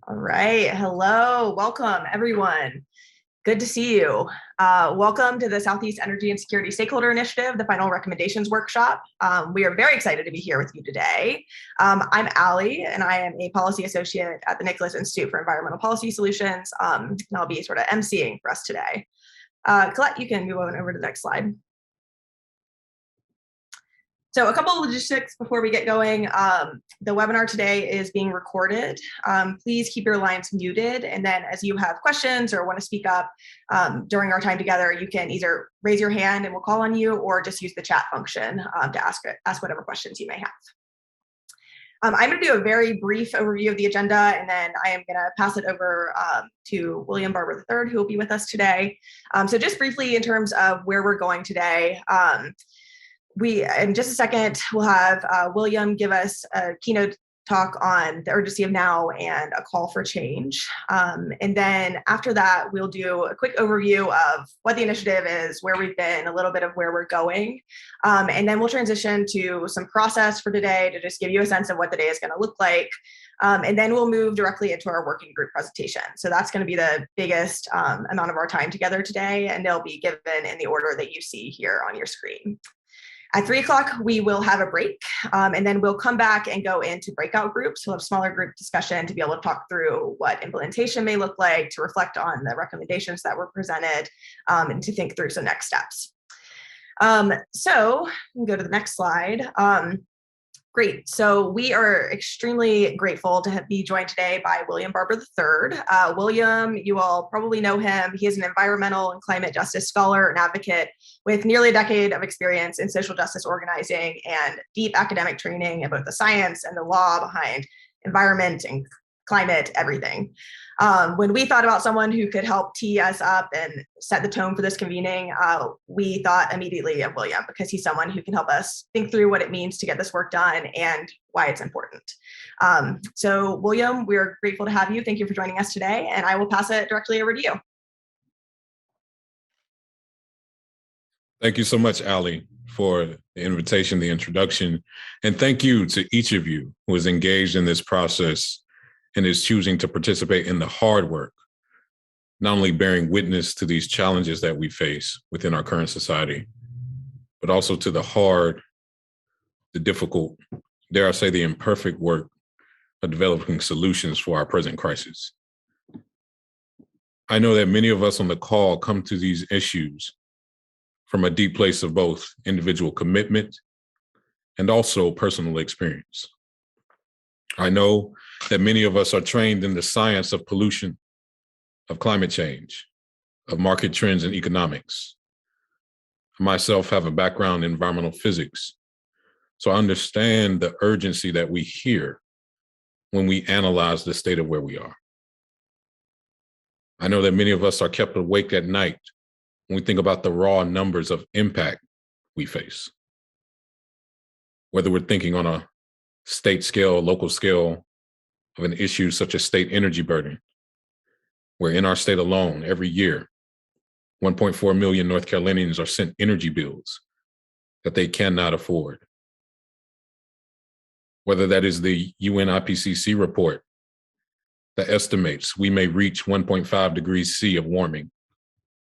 All right. Hello. Welcome, everyone. Good to see you. Welcome to the Southeast Energy and Security Stakeholder Initiative, the Final Recommendations Workshop. We are very excited to be here with you today. I'm Allie, and I am a policy associate at the Nicholas Institute for Environmental Policy Solutions, and I'll be sort of emceeing for us today. Colette, you can move on over to the next slide. So a couple of logistics before we get going. The webinar today is being recorded. Please keep your lines muted. And then as you have questions or want to speak up during our time together, you can either raise your hand and we'll call on you, or just use the chat function to ask whatever questions you may have. I'm going to do a very brief overview of the agenda, and then I am going to pass it over to William Barber III, who will be with us today. So just briefly in terms of where we're going today, in just a second, we'll have William give us a keynote talk on the urgency of now and a call for change. And then after that, we'll do a quick overview of what the initiative is, where we've been, a little bit of where we're going. And then we'll transition to some process for today to just give you a sense of what the day is going to look like. And then we'll move directly into our working group presentation. So that's going to be the biggest amount of our time together today, and they'll be given in the order that you see here on your screen. At 3 o'clock, we will have a break, and then we'll come back and go into breakout groups. We'll have smaller group discussion to be able to talk through what implementation may look like, to reflect on the recommendations that were presented, and to think through some next steps. So we can go to the next slide. Great. So we are extremely grateful to be joined today by William Barber III. William, you all probably know him. He is an environmental and climate justice scholar and advocate with nearly a decade of experience in social justice organizing and deep academic training in both the science and the law behind environment and climate everything. When we thought about someone who could help tee us up and set the tone for this convening, we thought immediately of William, because he's someone who can help us think through what it means to get this work done and why it's important. So William, we're grateful to have you. Thank you for joining us today, and I will pass it directly over to you. Thank you so much, Allie, for the invitation, the introduction, and thank you to each of you who is engaged in this process and is choosing to participate in the hard work, not only bearing witness to these challenges that we face within our current society, but also to the hard, the difficult, dare I say, the imperfect work of developing solutions for our present crisis. I know that many of us on the call come to these issues from a deep place of both individual commitment and also personal experience. I know that many of us are trained in the science of pollution, of climate change, of market trends and economics. I myself have a background in environmental physics, so I understand the urgency that we hear when we analyze the state of where we are. I know that many of us are kept awake at night when we think about the raw numbers of impact we face. Whether we're thinking on a state scale, local scale of an issue such as state energy burden, where in our state alone, every year, 1.4 million North Carolinians are sent energy bills that they cannot afford. Whether that is the UN IPCC report that estimates we may reach 1.5 degrees C of warming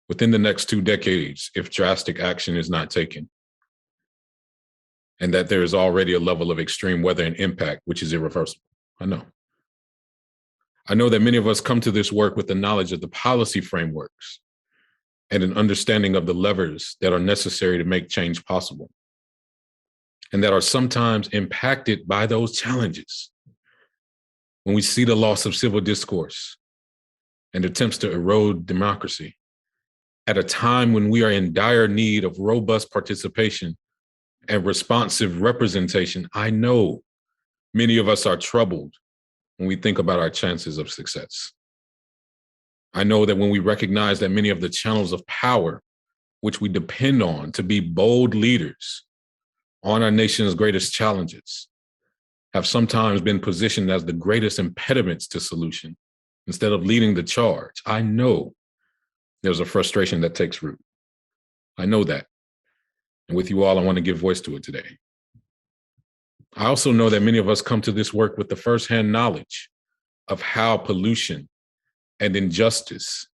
within the next 2 decades if drastic action is not taken, and that there is already a level of extreme weather and impact which is irreversible. I know that many of us come to this work with the knowledge of the policy frameworks and an understanding of the levers that are necessary to make change possible, and that are sometimes impacted by those challenges. When we see the loss of civil discourse and attempts to erode democracy at a time when we are in dire need of robust participation and responsive representation, I know many of us are troubled when we think about our chances of success. I know that when we recognize that many of the channels of power, which we depend on to be bold leaders on our nation's greatest challenges, have sometimes been positioned as the greatest impediments to solution instead of leading the charge, I know there's a frustration that takes root. I know that. And with you all, I want to give voice to it today. I also know that many of us come to this work with the firsthand knowledge of how pollution and injustice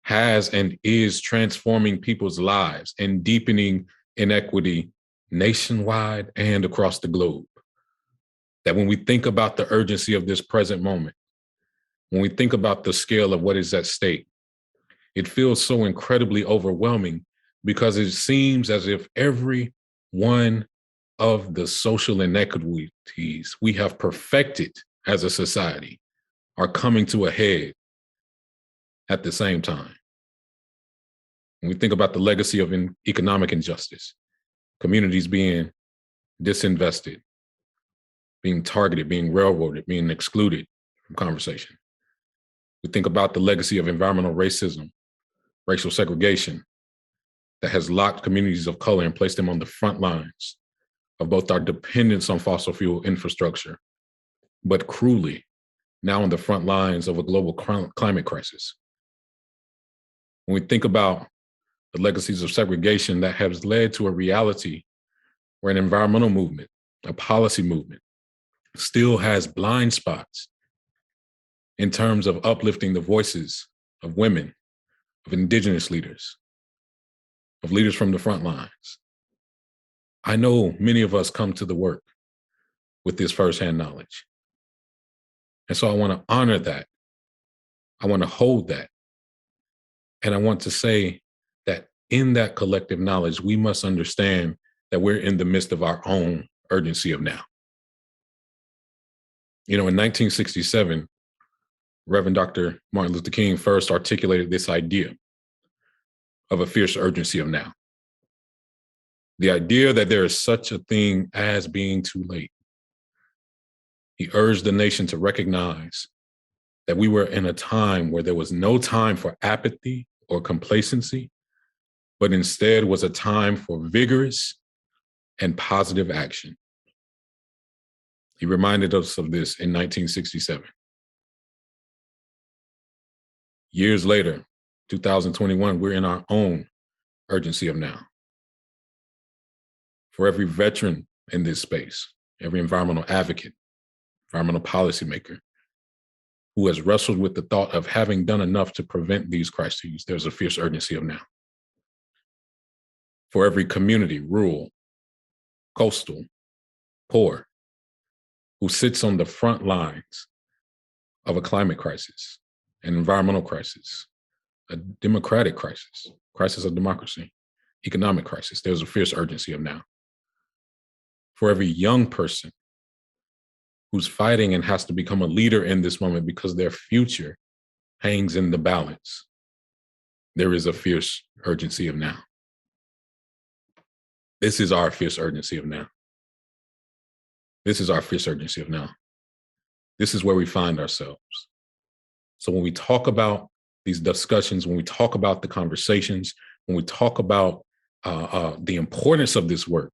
has and is transforming people's lives and deepening inequity nationwide and across the globe. That when we think about the urgency of this present moment, when we think about the scale of what is at stake, it feels so incredibly overwhelming because it seems as if every one of the social inequities we have perfected as a society are coming to a head at the same time. When we think about the legacy of economic injustice, communities being disinvested, being targeted, being railroaded, being excluded from conversation. We think about the legacy of environmental racism, racial segregation that has locked communities of color and placed them on the front lines of both our dependence on fossil fuel infrastructure, but cruelly now on the front lines of a global climate crisis. When we think about the legacies of segregation that has led to a reality where an environmental movement, a policy movement, still has blind spots in terms of uplifting the voices of women, of indigenous leaders, of leaders from the front lines. I know many of us come to the work with this firsthand knowledge. And so I want to honor that. I want to hold that. And I want to say that in that collective knowledge, we must understand that we're in the midst of our own urgency of now. You know, in 1967, Reverend Dr. Martin Luther King first articulated this idea of a fierce urgency of now. The idea that there is such a thing as being too late. He urged the nation to recognize that we were in a time where there was no time for apathy or complacency, but instead was a time for vigorous and positive action. He reminded us of this in 1967. Years later, 2021, we're in our own urgency of now. For every veteran in this space, every environmental advocate, environmental policymaker who has wrestled with the thought of having done enough to prevent these crises, there's a fierce urgency of now. For every community, rural, coastal, poor, who sits on the front lines of a climate crisis, an environmental crisis, a democratic crisis, crisis of democracy, economic crisis, there's a fierce urgency of now. For every young person who's fighting and has to become a leader in this moment because their future hangs in the balance, there is a fierce urgency of now. This is our fierce urgency of now. This is our fierce urgency of now. This is where we find ourselves. So when we talk about these discussions, when we talk about the conversations, when we talk about the importance of this work,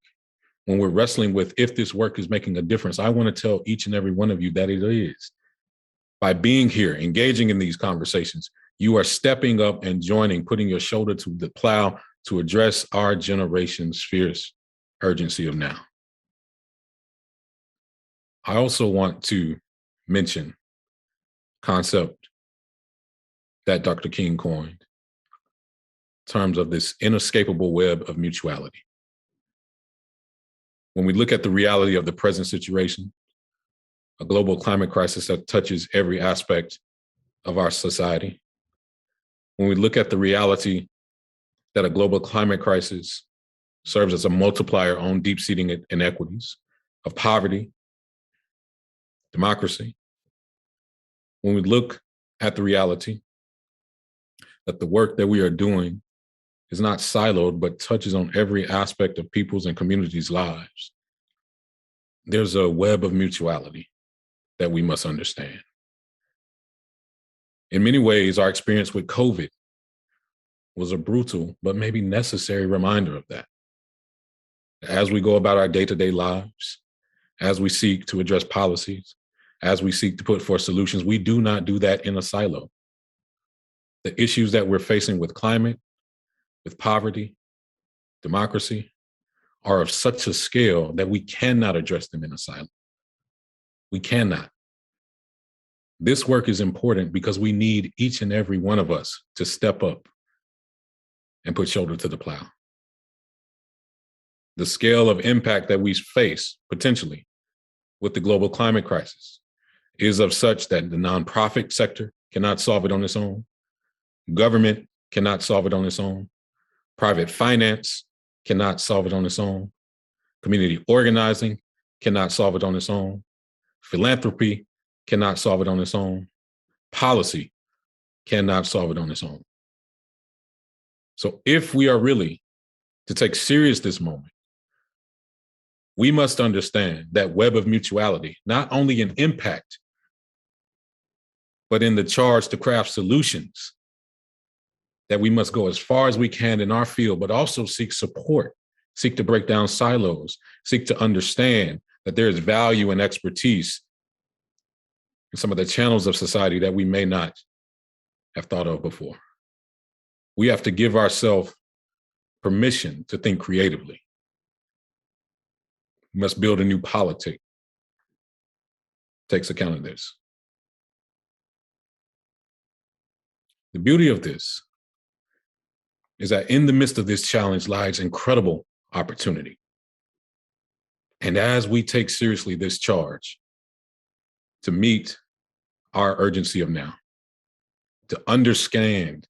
when we're wrestling with if this work is making a difference, I want to tell each and every one of you that it is. By being here, engaging in these conversations, you are stepping up and joining, putting your shoulder to the plow to address our generation's fierce urgency of now. I also want to mention a concept that Dr. King coined in terms of this inescapable web of mutuality. When we look at the reality of the present situation, a global climate crisis that touches every aspect of our society, when we look at the reality that a global climate crisis serves as a multiplier on deep-seating inequities of poverty, democracy, when we look at the reality that the work that we are doing is not siloed, but touches on every aspect of people's and communities' lives, there's a web of mutuality that we must understand. In many ways, our experience with COVID was a brutal, but maybe necessary reminder of that. As we go about our day-to-day lives, as we seek to address policies, as we seek to put forth solutions, we do not do that in a silo. The issues that we're facing with climate, with poverty, democracy, are of such a scale that we cannot address them in a silo. We cannot. This work is important because we need each and every one of us to step up and put shoulder to the plow. The scale of impact that we face potentially with the global climate crisis is of such that the nonprofit sector cannot solve it on its own. Government cannot solve it on its own. Private finance cannot solve it on its own. Community organizing cannot solve it on its own. Philanthropy cannot solve it on its own. Policy cannot solve it on its own. So if we are really to take serious this moment, we must understand that web of mutuality, not only in impact, but in the charge to craft solutions, that we must go as far as we can in our field, but also seek support, seek to break down silos, seek to understand that there is value and expertise in some of the channels of society that we may not have thought of before. We have to give ourselves permission to think creatively. We must build a new politic. Takes account of this. The beauty of this is that in the midst of this challenge lies incredible opportunity. And as we take seriously this charge to meet our urgency of now, to understand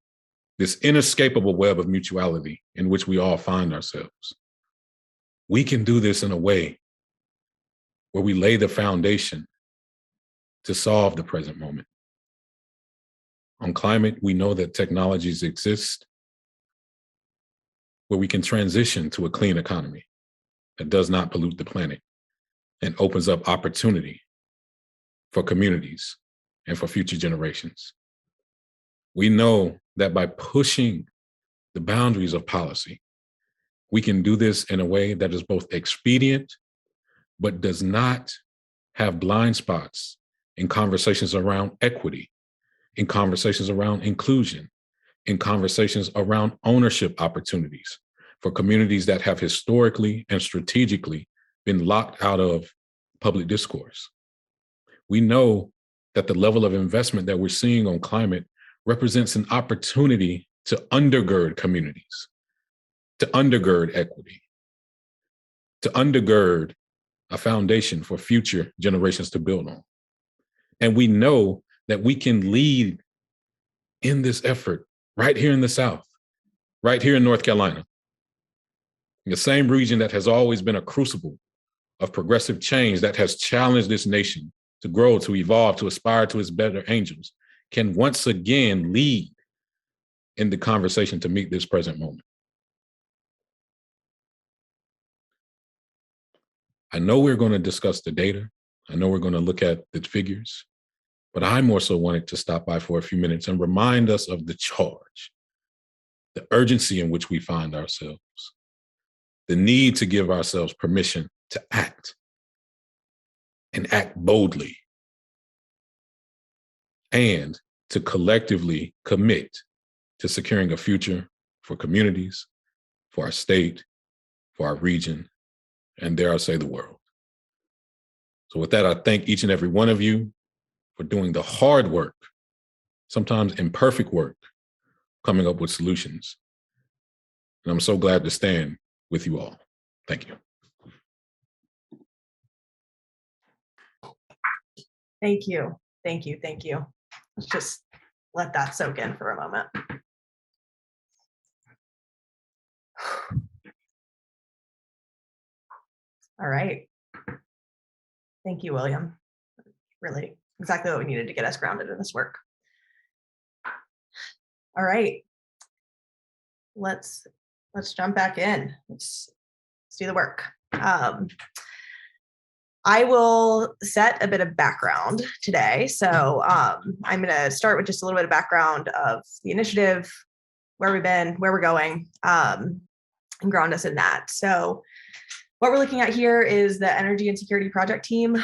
this inescapable web of mutuality in which we all find ourselves, we can do this in a way where we lay the foundation to solve the present moment. On climate, we know that technologies exist where we can transition to a clean economy that does not pollute the planet and opens up opportunity for communities and for future generations. We know that by pushing the boundaries of policy, we can do this in a way that is both expedient, but does not have blind spots in conversations around equity, in conversations around inclusion, in conversations around ownership opportunities for communities that have historically and strategically been locked out of public discourse. We know that the level of investment that we're seeing on climate represents an opportunity to undergird communities, to undergird equity, to undergird a foundation for future generations to build on. And we know that we can lead in this effort right here in the South, right here in North Carolina, the same region that has always been a crucible of progressive change that has challenged this nation to grow, to evolve, to aspire to its better angels, can once again lead in the conversation to meet this present moment. I know we're going to discuss the data. I know we're going to look at the figures, but I more so wanted to stop by for a few minutes and remind us of the charge, the urgency in which we find ourselves, the need to give ourselves permission to act and act boldly, and to collectively commit to securing a future for communities, for our state, for our region, and dare I say the world. So with that, I thank each and every one of you for doing the hard work, sometimes imperfect work, coming up with solutions. And I'm so glad to stand with you all. Thank you. Thank you. Thank you. Thank you. Let's just let that soak in for a moment. All right. Thank you, William. Really exactly what we needed to get us grounded in this work. All right. Let's jump back in. Let's do the work. I will set a bit of background today. So I'm going to start with just a little bit of background of the initiative, where we've been, where we're going, and ground us in that. So what we're looking at here is the Energy and Security Project team.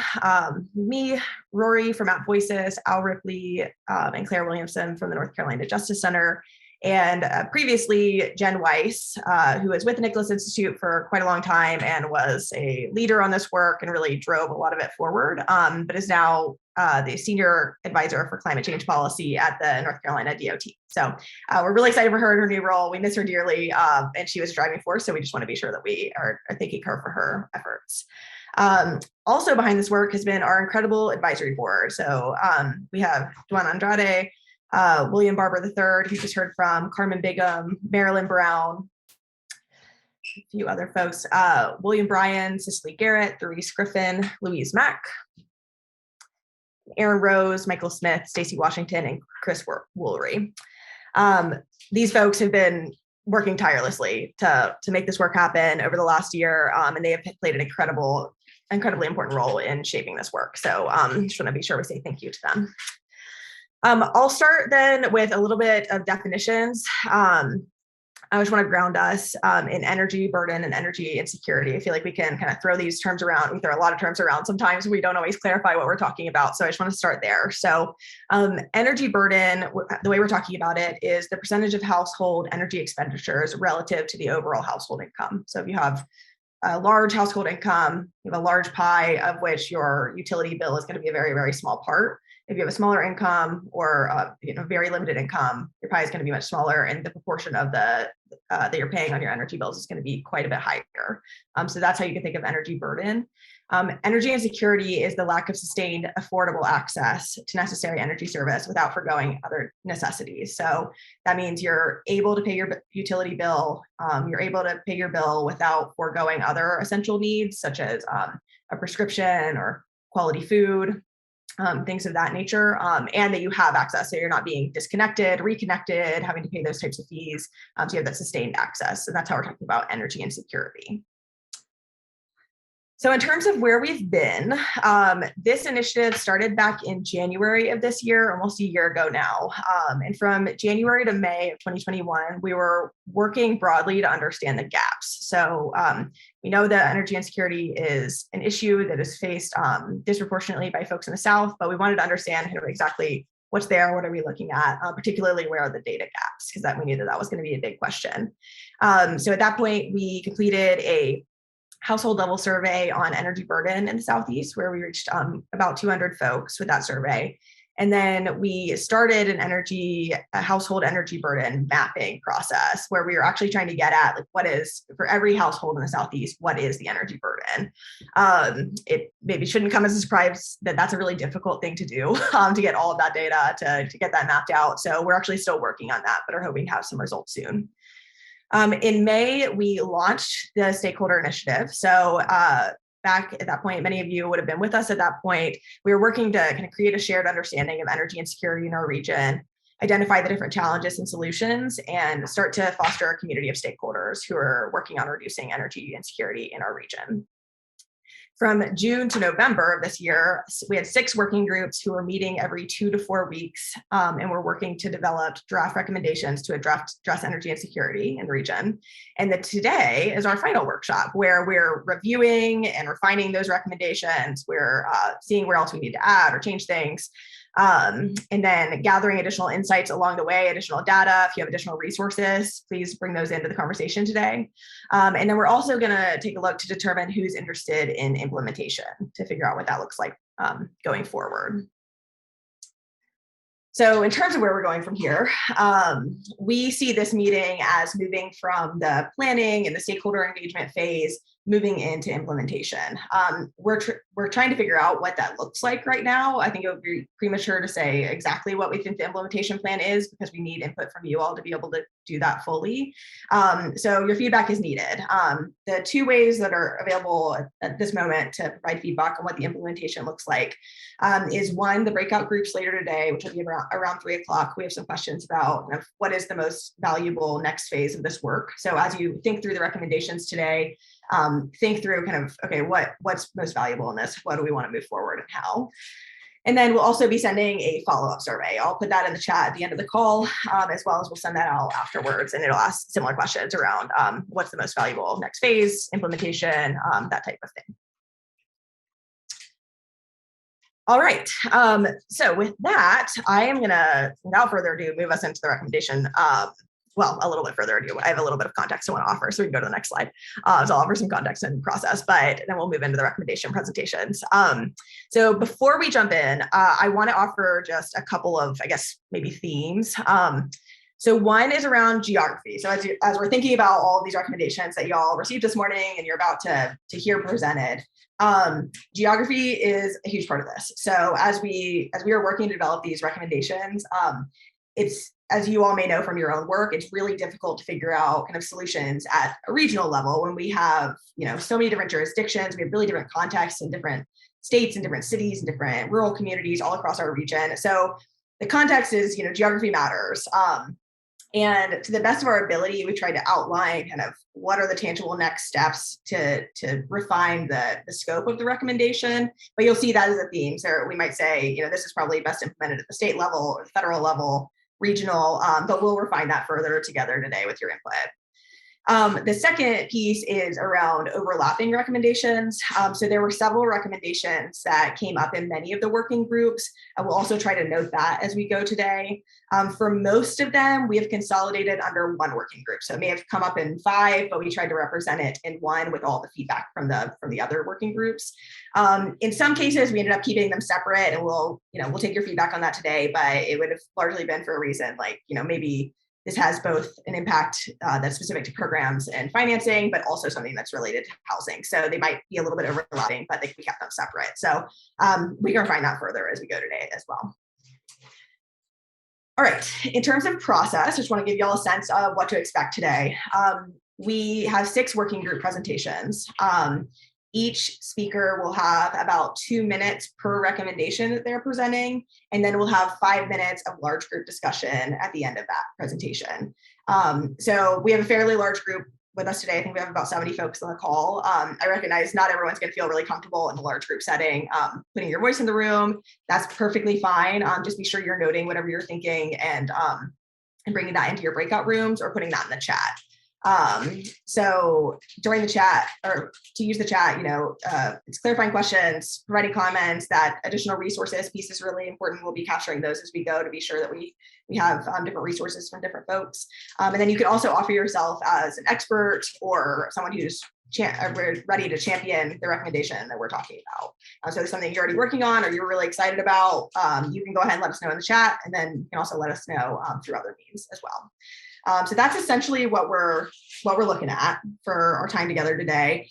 Me, Rory from Appalachian Voices, Al Ripley, and Claire Williamson from the North Carolina Justice Center. And previously, Jen Weiss, who was with the Nicholas Institute for quite a long time and was a leader on this work and really drove a lot of it forward, but is now the senior advisor for climate change policy at the North Carolina DOT. So we're really excited for her in her new role. We miss her dearly, and she was a driving force. So we just want to be sure that we are thanking her for her efforts. Also behind this work has been our incredible advisory board. So we have Duane Andrade, William Barber III, who just heard from, Carmen Bigham, Marilyn Brown, a few other folks, William Bryan, Cicely Garrett, Therese Griffin, Louise Mack, Aaron Rose, Michael Smith, Stacy Washington, and Chris Woolery. These folks have been working tirelessly to make this work happen over the last year, and they have played an incredibly important role in shaping this work. So just want to be sure we say thank you to them. I'll start then with a little bit of definitions. I just want to ground us in energy burden and energy insecurity. I feel like we can kind of throw these terms around. We throw a lot of terms around. Sometimes we don't always clarify what we're talking about. So I just want to start there. So energy burden, the way we're talking about it, is the percentage of household energy expenditures relative to the overall household income. So if you have a large household income, you have a large pie of which your utility bill is going to be a very, very small part. If you have a smaller income or very limited income, your pie is going to be much smaller, and the proportion of the that you're paying on your energy bills is going to be quite a bit higher. So that's how you can think of energy burden. Energy insecurity is the lack of sustained, affordable access to necessary energy service without foregoing other necessities. So that means you're able to pay your utility bill, you're able to pay your bill without foregoing other essential needs, such as a prescription or quality food, things of that nature, and that you have access. So you're not being disconnected, reconnected, having to pay those types of fees. So you have that sustained access. And that's how we're talking about energy insecurity. So in terms of where we've been, this initiative started back in January of this year, almost a year ago now. And from January to May of 2021, we were working broadly to understand the gaps. So we know that energy insecurity is an issue that is faced disproportionately by folks in the South, but we wanted to understand kind of exactly what's there, what are we looking at, particularly where are the data gaps, because we knew that that was going to be a big question. So at that point, we completed a household level survey on energy burden in the Southeast, where we reached about 200 folks with that survey. And then we started a household energy burden mapping process, where we were actually trying to get at what is, for every household in the Southeast, what is the energy burden? It maybe shouldn't come as a surprise that that's a really difficult thing to do, to get all of that data, to get that mapped out. So we're actually still working on that, but are hoping to have some results soon. In May, we launched the stakeholder initiative. So back at that point, many of you would have been with us at that point. We were working to kind of create a shared understanding of energy insecurity in our region, identify the different challenges and solutions, and start to foster a community of stakeholders who are working on reducing energy insecurity in our region. From June to November of this year, we had 6 working groups who were meeting every 2 to 4 weeks, and we're working to develop draft recommendations to address energy insecurity in the region. And that today is our final workshop, where we're reviewing and refining those recommendations. We're seeing where else we need to add or change things. And then gathering additional insights along the way, additional data. If you have additional resources, please bring those into the conversation today. And then we're also going to take a look to determine who's interested in implementation, to figure out what that looks like going forward. So in terms of where we're going from here, we see this meeting as moving from the planning and the stakeholder engagement phase, moving into implementation. We're trying to figure out what that looks like right now. I think it would be premature to say exactly what we think the implementation plan is, because we need input from you all to be able to do that fully. So your feedback is needed. The 2 ways that are available at this moment to provide feedback on what the implementation looks like is, 1, the breakout groups later today, which will be around 3 o'clock. We have some questions about what is the most valuable next phase of this work. So as you think through the recommendations today, think through kind of, okay, what's most valuable in this? What do we want to move forward and how? And then we'll also be sending a follow-up survey. I'll put that in the chat at the end of the call, as well as we'll send that out afterwards, and it'll ask similar questions around what's the most valuable next phase, implementation, that type of thing. All right, so with that, I am gonna, without further ado, move us into the recommendation well, a little bit further ado, I have a little bit of context I want to offer, so we can go to the next slide. So I'll offer some context and process, but then we'll move into the recommendation presentations. So before we jump in, I want to offer just a couple of, I guess, maybe themes. So one is around geography. So as we're thinking about all of these recommendations that y'all received this morning and you're about to hear presented, geography is a huge part of this. So as we are working to develop these recommendations, it's, as you all may know from your own work, it's really difficult to figure out kind of solutions at a regional level when we have, so many different jurisdictions, we have really different contexts in different states and different cities and different rural communities all across our region. So the context is, geography matters. And to the best of our ability, we tried to outline kind of what are the tangible next steps to refine the scope of the recommendation. But you'll see that as a theme. So we might say, this is probably best implemented at the state level or the federal level, regional, but we'll refine that further together today with your input. The second piece is around overlapping recommendations. So there were several recommendations that came up in many of the working groups. I will also try to note that as we go today. For most of them, we have consolidated under one working group. So it may have come up in 5, but we tried to represent it in one with all the feedback from the other working groups. In some cases, we ended up keeping them separate, and we'll take your feedback on that today, but it would have largely been for a reason like, maybe this has both an impact that's specific to programs and financing, but also something that's related to housing. So they might be a little bit overlapping, but we kept them separate. So we can refine that further as we go today as well. All right, in terms of process, I just want to give you all a sense of what to expect today. We have 6 working group presentations. Each speaker will have about 2 minutes per recommendation that they're presenting, and then we'll have 5 minutes of large group discussion at the end of that presentation. So we have a fairly large group with us today. I think we have about 70 folks on the call. I recognize not everyone's going to feel really comfortable in a large group setting. Putting your voice in the room, that's perfectly fine. Just be sure you're noting whatever you're thinking and bringing that into your breakout rooms or putting that in the chat. So during the chat, or to use the chat, it's clarifying questions, providing comments. That additional resources piece is really important. We'll be capturing those as we go to be sure that we have different resources from different folks. And then you can also offer yourself as an expert or someone who's ready to champion the recommendation that we're talking about. So if it's something you're already working on or you're really excited about, you can go ahead and let us know in the chat, and then you can also let us know through other means as well. So that's essentially what we're looking at for our time together today.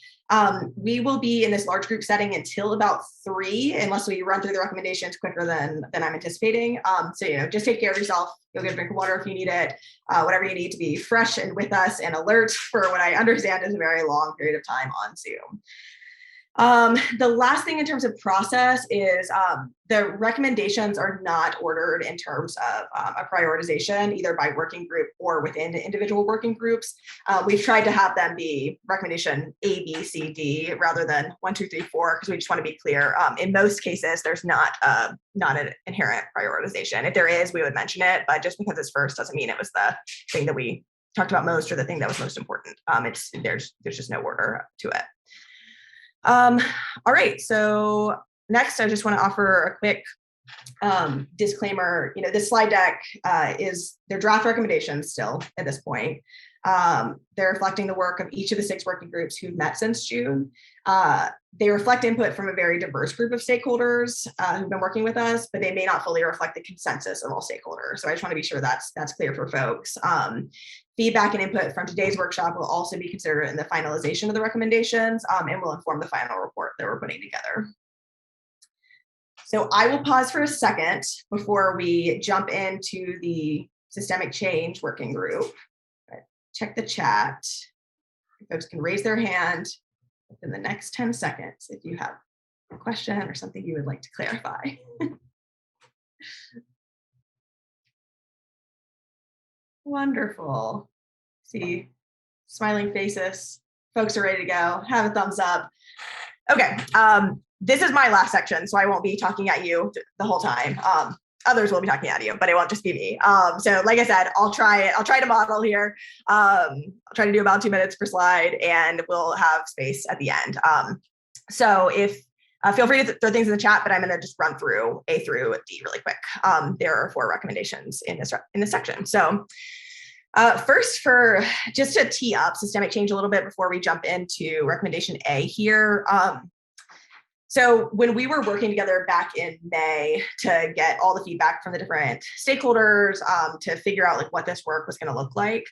We will be in this large group setting until about 3, unless we run through the recommendations quicker than I'm anticipating. So just take care of yourself. You'll get a drink of water if you need it. Whatever you need to be fresh and with us and alert for what I understand is a very long period of time on Zoom. The last thing in terms of process is the recommendations are not ordered in terms of a prioritization, either by working group or within individual working groups. We've tried to have them be recommendation A, B, C, D, rather than 1, 2, 3, 4, because we just want to be clear. In most cases, there's not an inherent prioritization. If there is, we would mention it, but just because it's first doesn't mean it was the thing that we talked about most or the thing that was most important. There's just no order to it. All right, so next I just want to offer a quick disclaimer. This slide deck they're draft recommendations still at this point. They're reflecting the work of each of the 6 working groups who've met since June. They reflect input from a very diverse group of stakeholders who've been working with us, but they may not fully reflect the consensus of all stakeholders. So I just want to be sure that's clear for folks. Feedback and input from today's workshop will also be considered in the finalization of the recommendations and will inform the final report that we're putting together. So I will pause for a second before we jump into the systemic change working group. Check the chat. Folks can raise their hand within the next 10 seconds if you have a question or something you would like to clarify. Wonderful. See smiling faces. Folks are ready to go. Have a thumbs up. Okay. This is my last section, so I won't be talking at you the whole time. Others will be talking at you, but it won't just be me. So like I said, I'll try to model here. I'll try to do about 2 minutes per slide, and we'll have space at the end. So if feel free to throw things in the chat, but I'm going to just run through A through D really quick. There are 4 recommendations in this section. So First, for just to tee up systemic change a little bit before we jump into recommendation A here. So when we were working together back in May to get all the feedback from the different stakeholders to figure out like what this work was going to look like,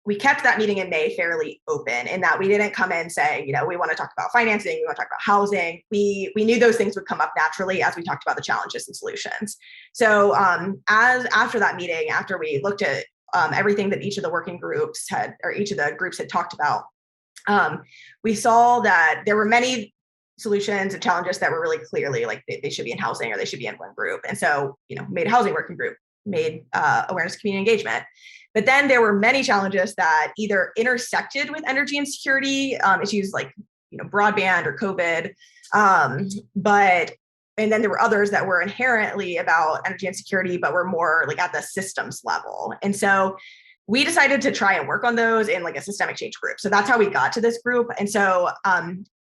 we kept that meeting in May fairly open in that we didn't come in saying, you know, we want to talk about financing, we want to talk about housing. We knew those things would come up naturally as we talked about the challenges and solutions. So as after that meeting, after we looked at everything that each of the working groups had, or each of the groups had talked about, we saw that there were many solutions and challenges that were really clearly like they should be in housing or they should be in one group. And so, you know, made a housing working group, made awareness community engagement. But then there were many challenges that either intersected with energy and security issues like, you know, broadband or COVID. And then there were others that were inherently about energy and security, but were more like at the systems level. And so we decided to try and work on those in like a systemic change group. So that's how we got to this group. And so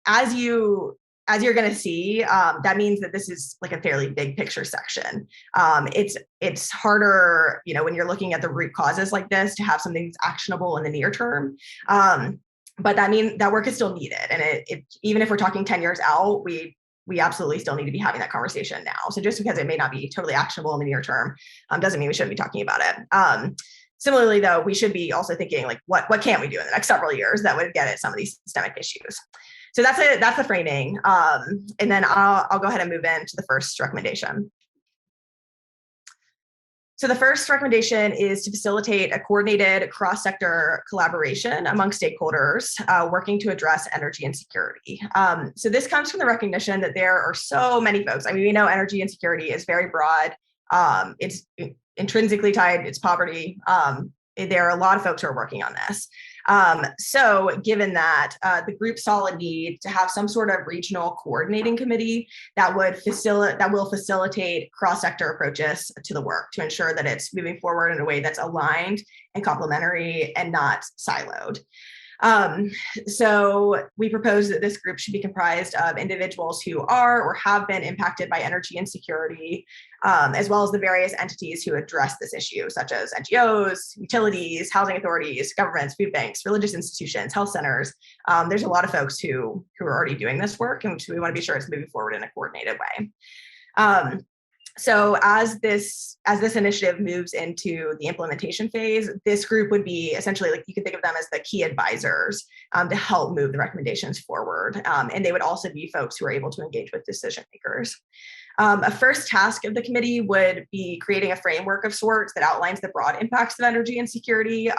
as you're going to see, that means that this is like a fairly big picture section. It's harder, you know, when you're looking at the root causes like this to have something that's actionable in the near term. But that means that work is still needed. And even if we're talking 10 years out, we absolutely still need to be having that conversation now. So just because it may not be totally actionable in the near term doesn't mean we shouldn't be talking about it. Similarly, though, we should be also thinking like, what can we do in the next several years that would get at some of these systemic issues? So that's it. That's the framing. And then I'll go ahead and move into the first recommendation. So the first recommendation is to facilitate a coordinated cross-sector collaboration among stakeholders working to address energy insecurity. So this comes from the recognition that there are so many folks. I mean, we know energy insecurity is very broad. It's intrinsically tied, it's poverty. There are a lot of folks who are working on this. So given that, the group saw a need to have some sort of regional coordinating committee that will facilitate cross-sector approaches to the work to ensure that it's moving forward in a way that's aligned and complementary and not siloed. So we propose that this group should be comprised of individuals who are or have been impacted by energy insecurity, as well as the various entities who address this issue, such as NGOs, utilities, housing authorities, governments, food banks, religious institutions, health centers. There's a lot of folks who are already doing this work, and we want to be sure it's moving forward in a coordinated way. So as this initiative moves into the implementation phase, this group would be essentially, like, you can think of them as the key advisors to help move the recommendations forward. And they would also be folks who are able to engage with decision makers. A first task of the committee would be creating a framework of sorts that outlines the broad impacts of energy insecurity.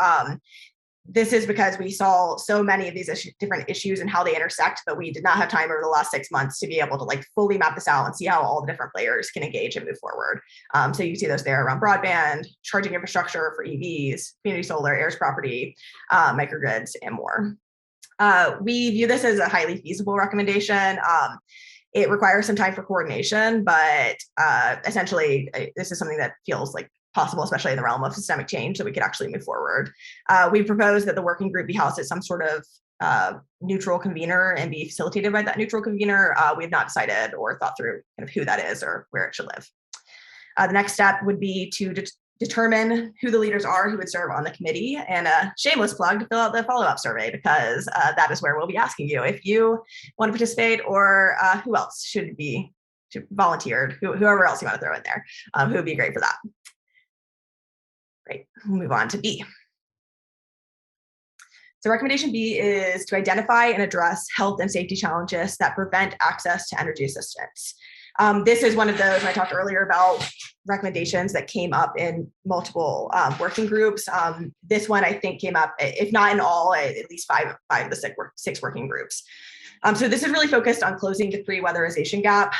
This is because we saw so many of these different issues and how they intersect, but we did not have time over the last 6 months to be able to like fully map this out and see how all the different players can engage and move forward. So you can see those there around broadband, charging infrastructure for EVs, community solar, heirs property, microgrids, and more. We view this as a highly feasible recommendation. It requires some time for coordination, but essentially this is something that feels like possible, especially in the realm of systemic change, that we could actually move forward. We propose that the working group be housed at some sort of neutral convener and be facilitated by that neutral convener. We have not decided or thought through kind of who that is or where it should live. The next step would be to determine who the leaders are who would serve on the committee, and a shameless plug to fill out the follow-up survey, because that is where we'll be asking you if you want to participate, or who else should volunteered, whoever else you want to throw in there, who would be great for that. Great, we'll move on to B. So recommendation B is to identify and address health and safety challenges that prevent access to energy assistance. This is one of those I talked earlier about recommendations that came up in multiple working groups. This one I think came up, if not in all, at least five of the six working groups. So this is really focused on closing the pre-weatherization gap.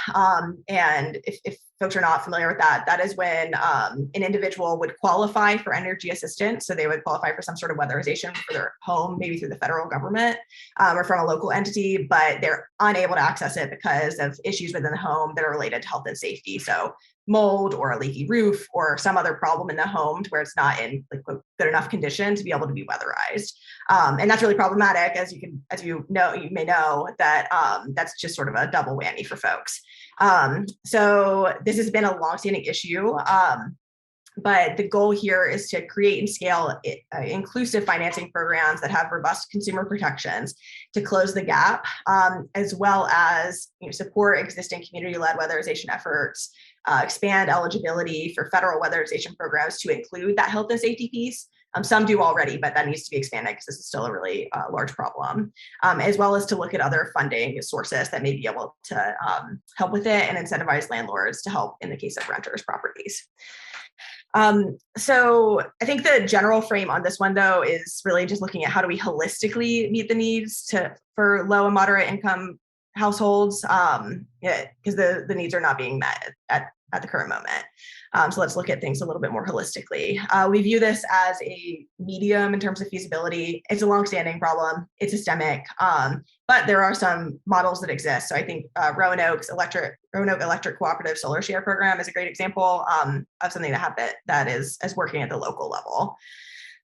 And if folks are not familiar with that, that is when an individual would qualify for energy assistance. So they would qualify for some sort of weatherization for their home, maybe through the federal government or from a local entity, but they're unable to access it because of issues within the home that are related to health and safety. So mold or a leaky roof or some other problem in the home to where it's not in like good enough condition to be able to be weatherized. And that's really problematic, as you may know that that's just sort of a double whammy for folks. So this has been a longstanding issue But the goal here is to create and scale inclusive financing programs that have robust consumer protections to close the gap, as well as support existing community-led weatherization efforts, expand eligibility for federal weatherization programs to include that health and safety piece. Some do already, but that needs to be expanded because this is still a really large problem, as well as to look at other funding sources that may be able to help with it and incentivize landlords to help in the case of renters' properties. So I think the general frame on this one, though, is really just looking at how do we holistically meet the needs for low and moderate income households, because the needs are not being met at the current moment. So let's look at things a little bit more holistically. We view this as a medium in terms of feasibility. It's a longstanding problem. It's systemic, but there are some models that exist. So I think Roanoke Electric Cooperative Solar Share Program is a great example of something that is working at the local level.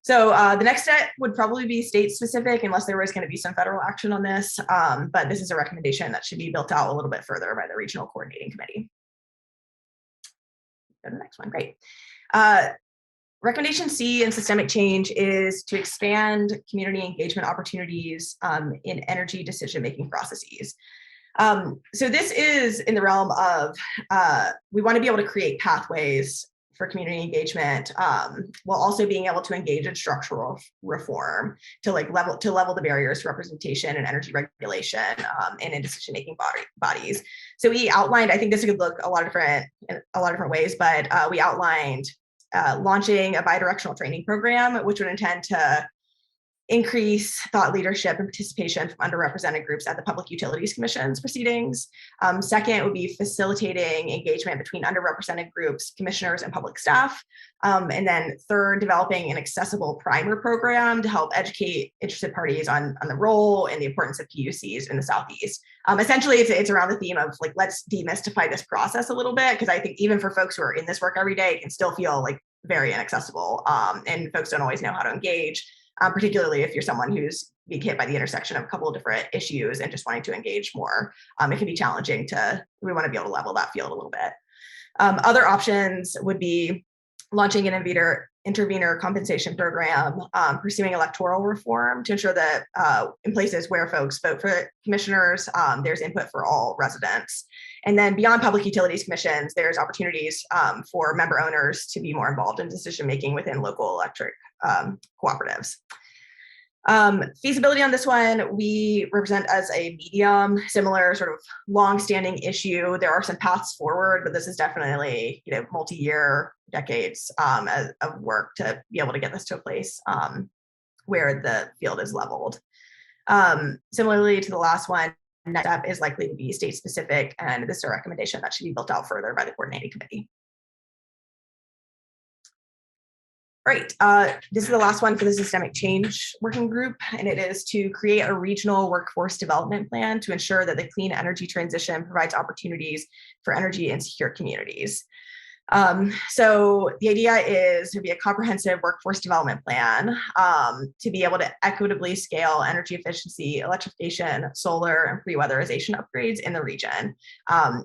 So the next step would probably be state specific unless there was going to be some federal action on this. But this is a recommendation that should be built out a little bit further by the Regional Coordinating Committee. Go to the next one. Great. Recommendation C in systemic change is to expand community engagement opportunities in energy decision-making processes. So this is in the realm of we want to be able to create pathways for community engagement while also being able to engage in structural reform to level the barriers to representation and energy regulation and in decision-making bodies. So we outlined, I think this could look a lot of different ways, but we outlined launching a bidirectional training program, which would intend to increase thought leadership and participation from underrepresented groups at the Public Utilities Commission's proceedings. Second would be facilitating engagement between underrepresented groups, commissioners, and public staff. And then third, developing an accessible primer program to help educate interested parties on the role and the importance of PUCs in the Southeast. Essentially, it's around the theme of let's demystify this process a little bit, because I think even for folks who are in this work every day, it can still feel very inaccessible, and folks don't always know how to engage. Particularly if you're someone who's being hit by the intersection of a couple of different issues and just wanting to engage more. It can be challenging we want to be able to level that field a little bit. Other options would be launching an intervenor compensation program, pursuing electoral reform to ensure that in places where folks vote for commissioners, there's input for all residents. And then beyond public utilities commissions, there's opportunities for member owners to be more involved in decision-making within local electric cooperatives. Feasibility on this one, we represent as a medium, similar sort of long-standing issue. There are some paths forward, but this is definitely multi-year, decades of work to be able to get this to a place where the field is leveled. Similarly to the last one, next step is likely to be state specific, and this is a recommendation that should be built out further by the coordinating committee. Great. This is the last one for the systemic change working group, and it is to create a regional workforce development plan to ensure that the clean energy transition provides opportunities for energy insecure communities. So the idea is to be a comprehensive workforce development plan to be able to equitably scale energy efficiency, electrification, solar, and pre-weatherization upgrades in the region.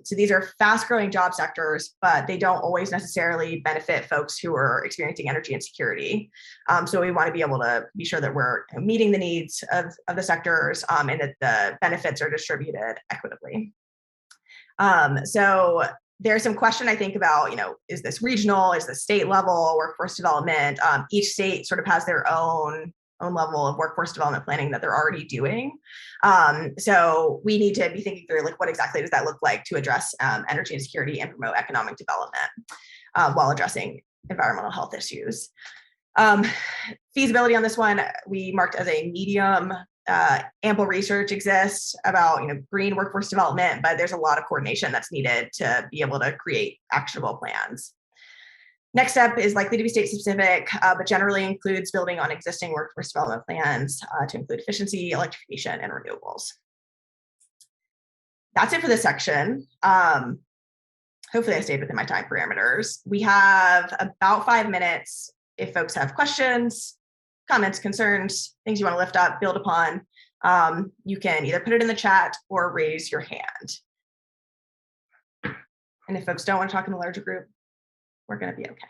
So these are fast-growing job sectors, but they don't always necessarily benefit folks who are experiencing energy insecurity. So we want to be able to be sure that we're meeting the needs of the sectors and that the benefits are distributed equitably. So there's some question I think about, is this regional, is this state level workforce development? Each state sort of has their own level of workforce development planning that they're already doing. So we need to be thinking through what exactly does that look like to address energy insecurity and promote economic development while addressing environmental health issues. Feasibility on this one, we marked as a medium. Ample research exists about green workforce development, but there's a lot of coordination that's needed to be able to create actionable plans. Next step is likely to be state specific, but generally includes building on existing workforce development plans to include efficiency, electrification, and renewables. That's it for this section. Hopefully I stayed within my time parameters. We have about 5 minutes if folks have questions, comments, concerns, things you want to lift up, build upon. You can either put it in the chat or raise your hand. And if folks don't want to talk in a larger group, we're going to be okay.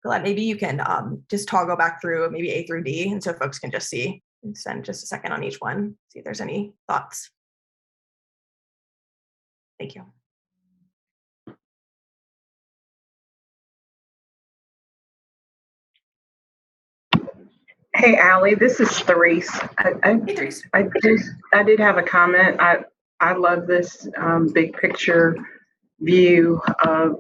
Colette, maybe you can just toggle back through maybe A through D, and so folks can just see and spend just a second on each one, see if there's any thoughts. Thank you. Hey, Allie, this is Therese. Hey, Therese. I did have a comment. I love this big picture view of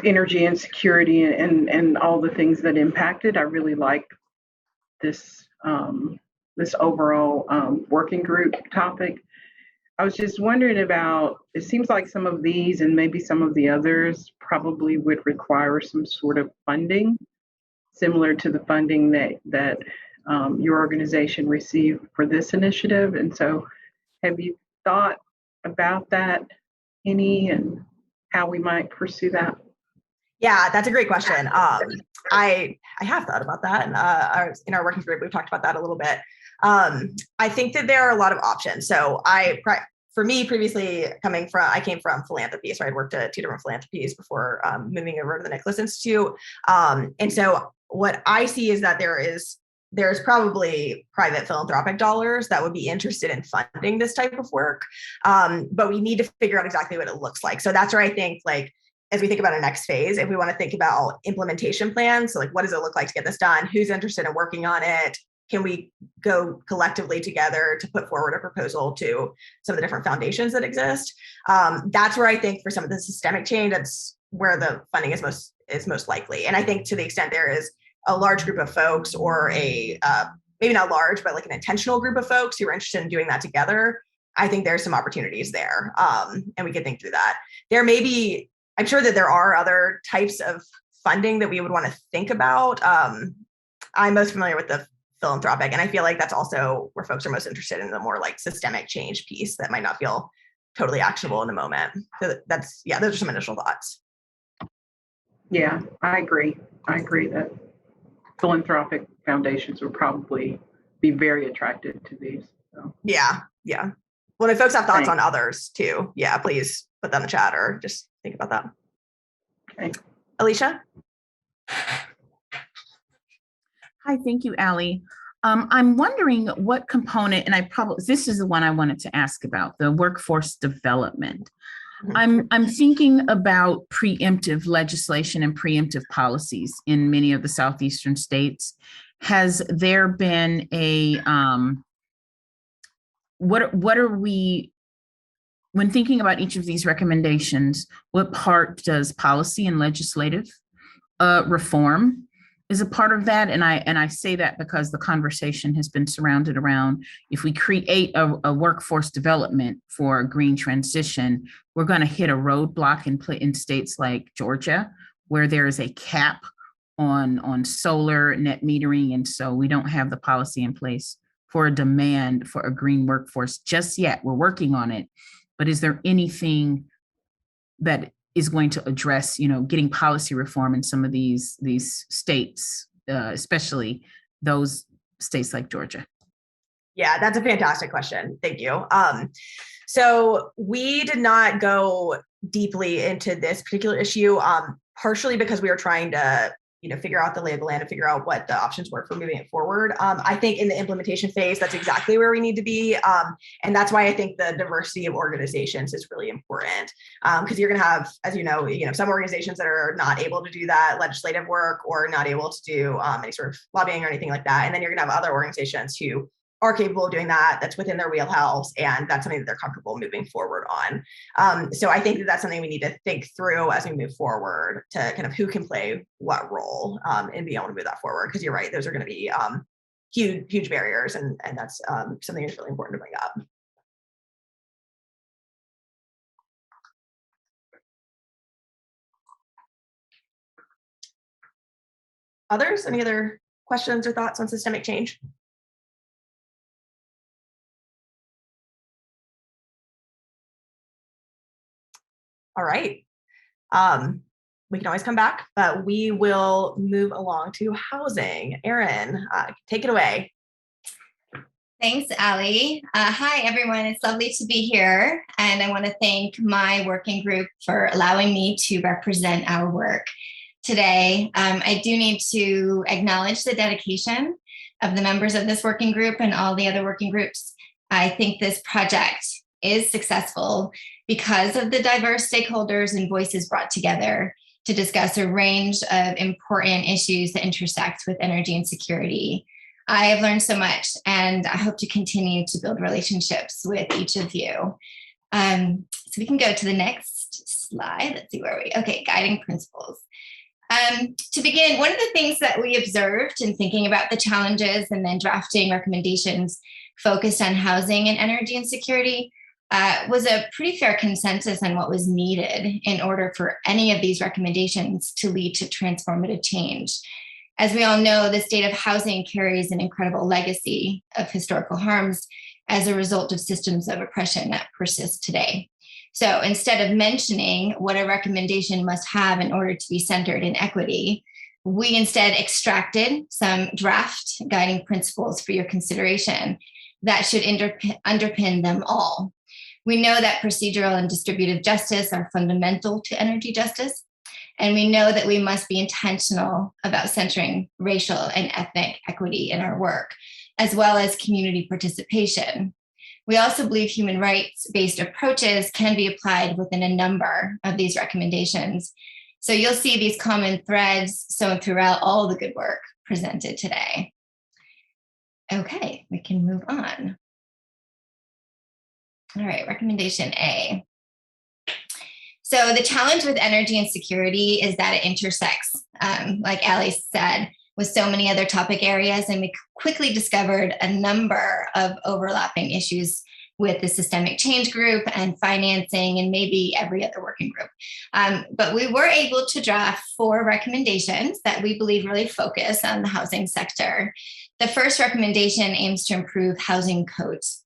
energy insecurity and all the things that impact it. I really like this this overall working group topic. I was just wondering about, it seems like some of these and maybe some of the others probably would require some sort of funding, similar to the funding that your organization received for this initiative. And so have you thought about that any, and how we might pursue that? Yeah, that's a great question. I have thought about that, and in our working group, we've talked about that a little bit. I think that there are a lot of options. So for me, previously I came from philanthropy, so I'd worked at 2 different philanthropies before moving over to the Nicholas Institute. And so what I see is that there's probably private philanthropic dollars that would be interested in funding this type of work, but we need to figure out exactly what it looks like. So that's where I think, like, as we think about our next phase, if we want to think about implementation plans, so like, what does it look like to get this done? Who's interested in working on it? Can we go collectively together to put forward a proposal to some of the different foundations that exist? That's where I think for some of the systemic change, that's where the funding is most likely. And I think to the extent there is a large group of folks, or a maybe not large, but like an intentional group of folks who are interested in doing that together, I think there's some opportunities there, and we could think through that. There may be, I'm sure that there are other types of funding that we would want to think about. I'm most familiar with the philanthropic, and I feel like that's also where folks are most interested in the more like systemic change piece that might not feel totally actionable in the moment. So those are some initial thoughts. Yeah, I agree that philanthropic foundations would probably be very attracted to these. So. Yeah. Well, if folks have thoughts on others too, yeah, please put that in the chat or just think about that. Okay. Alicia? Hi, thank you, Allie. I'm wondering what component, and this is the one I wanted to ask about, the workforce development. I'm thinking about preemptive legislation and preemptive policies in many of the southeastern states. Has there been a what are we, when thinking about each of these recommendations, what part does policy and legislative reform is a part of that? And I say that because the conversation has been surrounded around, if we create a workforce development for a green transition, we're going to hit a roadblock in states like Georgia, where there is a cap on solar net metering. And so we don't have the policy in place for a demand for a green workforce just yet. We're working on it. But is there anything that is going to address, getting policy reform in some of these states, especially those states like Georgia? Yeah, that's a fantastic question. Thank you. So we did not go deeply into this particular issue, partially because we were trying to figure out the lay of the land and figure out what the options were for moving it forward. I think in the implementation phase, that's exactly where we need to be. And that's why I think the diversity of organizations is really important. Because you're going to have, as you know, some organizations that are not able to do that legislative work or not able to do any sort of lobbying or anything like that. And then you're going to have other organizations who are capable of doing that, that's within their wheelhouse, and that's something that they're comfortable moving forward on. So I think that's something we need to think through as we move forward, to kind of who can play what role and be able to move that forward. Because you're right, those are going to be huge barriers, and that's something that's really important to bring up. Others, any other questions or thoughts on systemic change? All right. We can always come back, but we will move along to housing. Erin, take it away. Thanks, Ali. Hi, everyone. It's lovely to be here. And I want to thank my working group for allowing me to represent our work today. I do need to acknowledge the dedication of the members of this working group and all the other working groups. I think this project is successful because of the diverse stakeholders and voices brought together to discuss a range of important issues that intersect with energy and security. I have learned so much, and I hope to continue to build relationships with each of you. So we can go to the next slide. Let's see where okay, guiding principles. To begin, one of the things that we observed in thinking about the challenges and then drafting recommendations focused on housing and energy and security was a pretty fair consensus on what was needed in order for any of these recommendations to lead to transformative change. As we all know, the state of housing carries an incredible legacy of historical harms as a result of systems of oppression that persist today. So instead of mentioning what a recommendation must have in order to be centered in equity, we instead extracted some draft guiding principles for your consideration that should underpin them all. We know that procedural and distributive justice are fundamental to energy justice. And we know that we must be intentional about centering racial and ethnic equity in our work, as well as community participation. We also believe human rights-based approaches can be applied within a number of these recommendations. So you'll see these common threads sewn throughout all the good work presented today. Okay, we can move on. All right, recommendation A. So the challenge with energy and security is that it intersects, like Ali said, with so many other topic areas, and we quickly discovered a number of overlapping issues with the systemic change group and financing and maybe every other working group. But we were able to draft 4 recommendations that we believe really focus on the housing sector. The first recommendation aims to improve housing codes.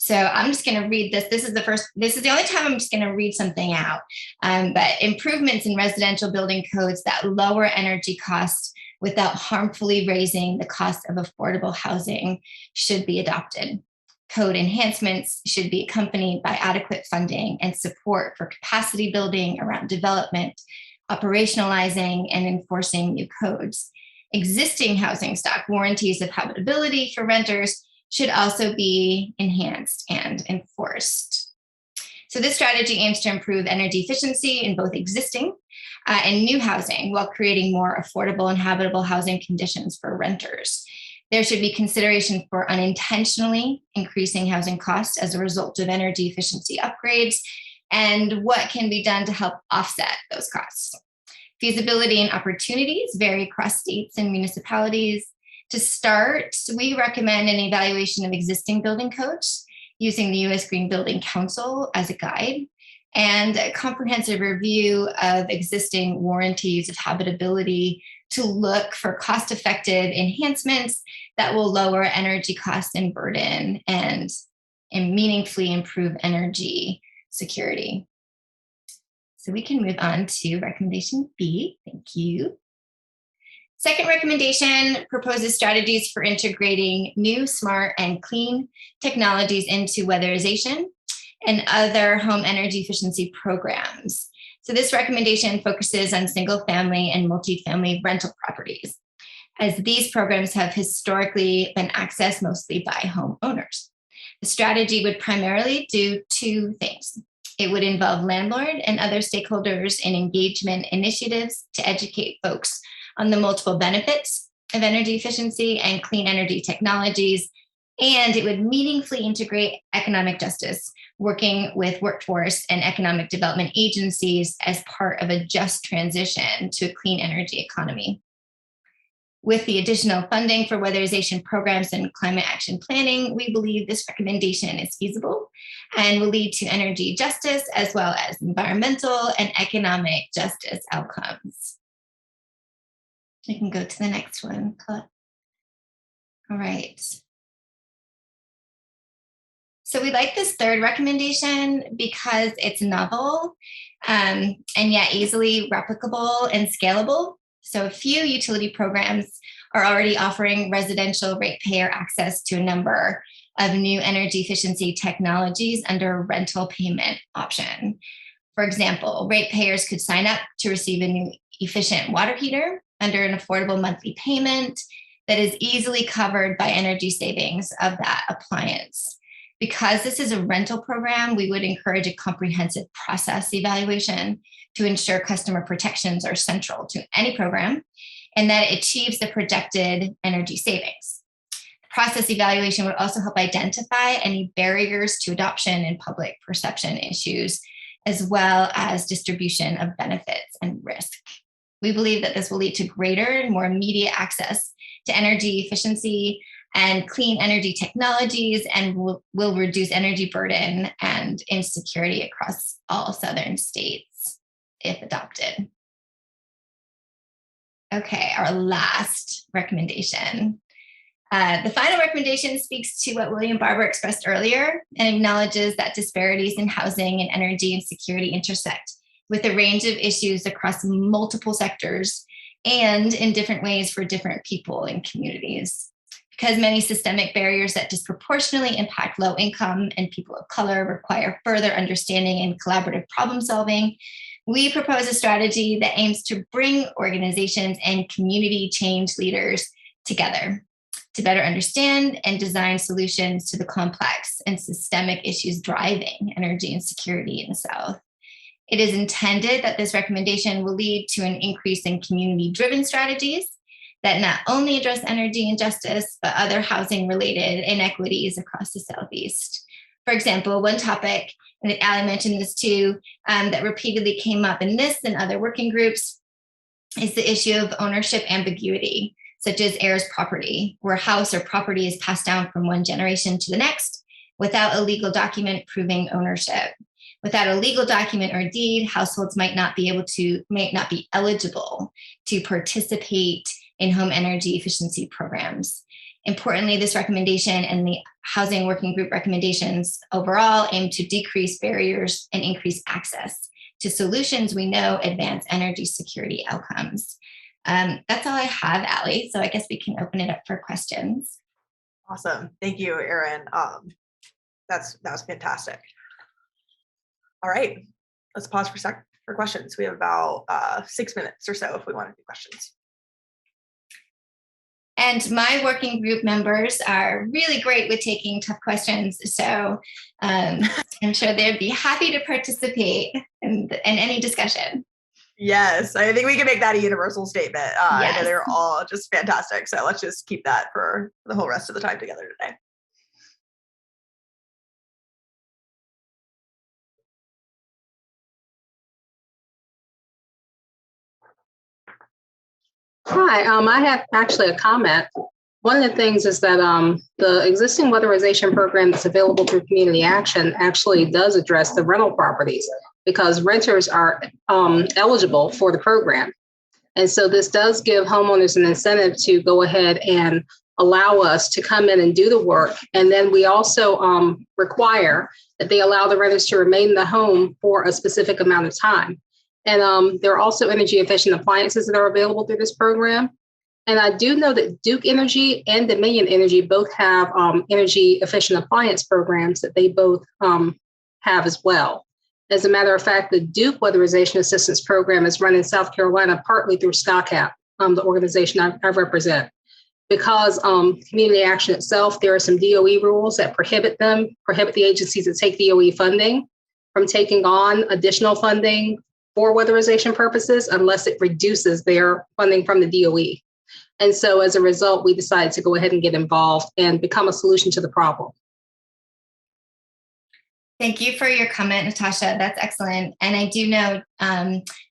So I'm just going to read this. This is the only time I'm just going to read something out. But improvements in residential building codes that lower energy costs without harmfully raising the cost of affordable housing should be adopted. Code enhancements should be accompanied by adequate funding and support for capacity building around development, operationalizing, and enforcing new codes. Existing housing stock warranties of habitability for renters should also be enhanced and enforced. So this strategy aims to improve energy efficiency in both existing and new housing while creating more affordable and habitable housing conditions for renters. There should be consideration for unintentionally increasing housing costs as a result of energy efficiency upgrades and what can be done to help offset those costs. Feasibility and opportunities vary across states and municipalities. To start, we recommend an evaluation of existing building codes using the U.S. Green Building Council as a guide, and a comprehensive review of existing warranties of habitability to look for cost-effective enhancements that will lower energy costs and burden and meaningfully improve energy security. So we can move on to recommendation B. Thank you. Second recommendation proposes strategies for integrating new, smart, and clean technologies into weatherization and other home energy efficiency programs. So this recommendation focuses on single-family and multifamily rental properties, as these programs have historically been accessed mostly by homeowners. The strategy would primarily do 2 things. It would involve landlord and other stakeholders in engagement initiatives to educate folks on the multiple benefits of energy efficiency and clean energy technologies, and it would meaningfully integrate economic justice, working with workforce and economic development agencies as part of a just transition to a clean energy economy. With the additional funding for weatherization programs and climate action planning, we believe this recommendation is feasible and will lead to energy justice as well as environmental and economic justice outcomes. We can go to the next one. All right. So we like this third recommendation because it's novel and yet easily replicable and scalable. So few utility programs are already offering residential ratepayer access to a number of new energy efficiency technologies under a rental payment option. For example, ratepayers could sign up to receive a new efficient water heater under an affordable monthly payment that is easily covered by energy savings of that appliance. Because this is a rental program, we would encourage a comprehensive process evaluation to ensure customer protections are central to any program and that it achieves the projected energy savings. The process evaluation would also help identify any barriers to adoption and public perception issues, as well as distribution of benefits and risk. We believe that this will lead to greater and more immediate access to energy efficiency and clean energy technologies and will reduce energy burden and insecurity across all southern states if adopted. Okay, our last recommendation. The final recommendation speaks to what William Barber expressed earlier and acknowledges that disparities in housing and energy and security intersect with a range of issues across multiple sectors and in different ways for different people and communities. Because many systemic barriers that disproportionately impact low income and people of color require further understanding and collaborative problem solving, we propose a strategy that aims to bring organizations and community change leaders together to better understand and design solutions to the complex and systemic issues driving energy insecurity in the South. It is intended that this recommendation will lead to an increase in community-driven strategies that not only address energy injustice, but other housing-related inequities across the Southeast. For example, one topic, and Ali mentioned this too, that repeatedly came up in this and other working groups is the issue of ownership ambiguity, such as heirs property, where a house or property is passed down from one generation to the next without a legal document proving ownership. Without a legal document or deed, households might not be eligible to participate in home energy efficiency programs. Importantly, this recommendation and the housing working group recommendations overall aim to decrease barriers and increase access to solutions we know advance energy security outcomes. That's all I have, Ali. So I guess we can open it up for questions. Awesome. Thank you, Erin. That was fantastic. All right, let's pause for questions. We have about 6 minutes or so if we want to do questions. And my working group members are really great with taking tough questions. So I'm sure they'd be happy to participate in any discussion. Yes, I think we can make that a universal statement. Yes. I know they're all just fantastic. So let's just keep that for the whole rest of the time together today. Hi, I have actually a comment. One of the things is that the existing weatherization program that's available through Community Action actually does address the rental properties because renters are eligible for the program. And so this does give homeowners an incentive to go ahead and allow us to come in and do the work. And then we also require that they allow the renters to remain in the home for a specific amount of time. And there are also energy efficient appliances that are available through this program. And I do know that Duke Energy and Dominion Energy both have energy efficient appliance programs that they both have as well. As a matter of fact, the Duke Weatherization Assistance Program is run in South Carolina partly through SCOCAP, the organization I represent. Because Community Action itself, there are some DOE rules that prohibit the agencies that take DOE funding from taking on additional funding for weatherization purposes unless it reduces their funding from the DOE. And so as a result, we decided to go ahead and get involved and become a solution to the problem. Thank you for your comment, Natasha. That's excellent. And I do know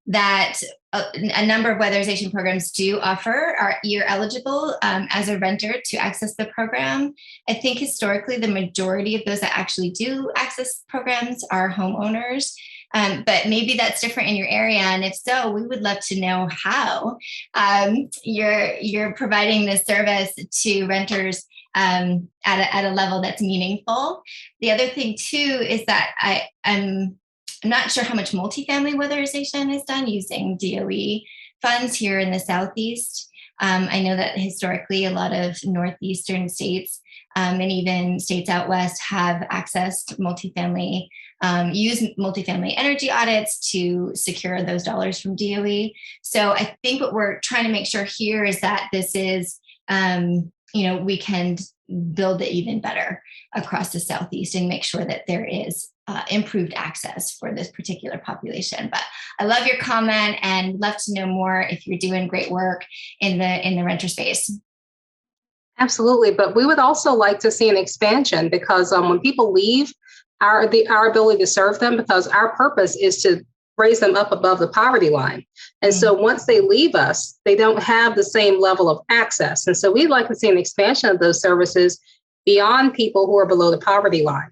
that a number of weatherization programs do offer you're eligible as a renter to access the program. I think historically, the majority of those that actually do access programs are homeowners. But maybe that's different in your area. And if so, we would love to know how you're providing this service to renters at a level that's meaningful. The other thing too is that I'm not sure how much multifamily weatherization is done using DOE funds here in the Southeast. I know that historically a lot of northeastern states and even states out west have accessed multifamily, use multifamily energy audits to secure those dollars from DOE. So I think what we're trying to make sure here is that this is, we can build it even better across the Southeast and make sure that there is improved access for this particular population. But I love your comment and love to know more if you're doing great work in the renter space. Absolutely, but we would also like to see an expansion because when people leave, our ability to serve them, because our purpose is to raise them up above the poverty line. And so once they leave us, they don't have the same level of access. And so we'd like to see an expansion of those services beyond people who are below the poverty line.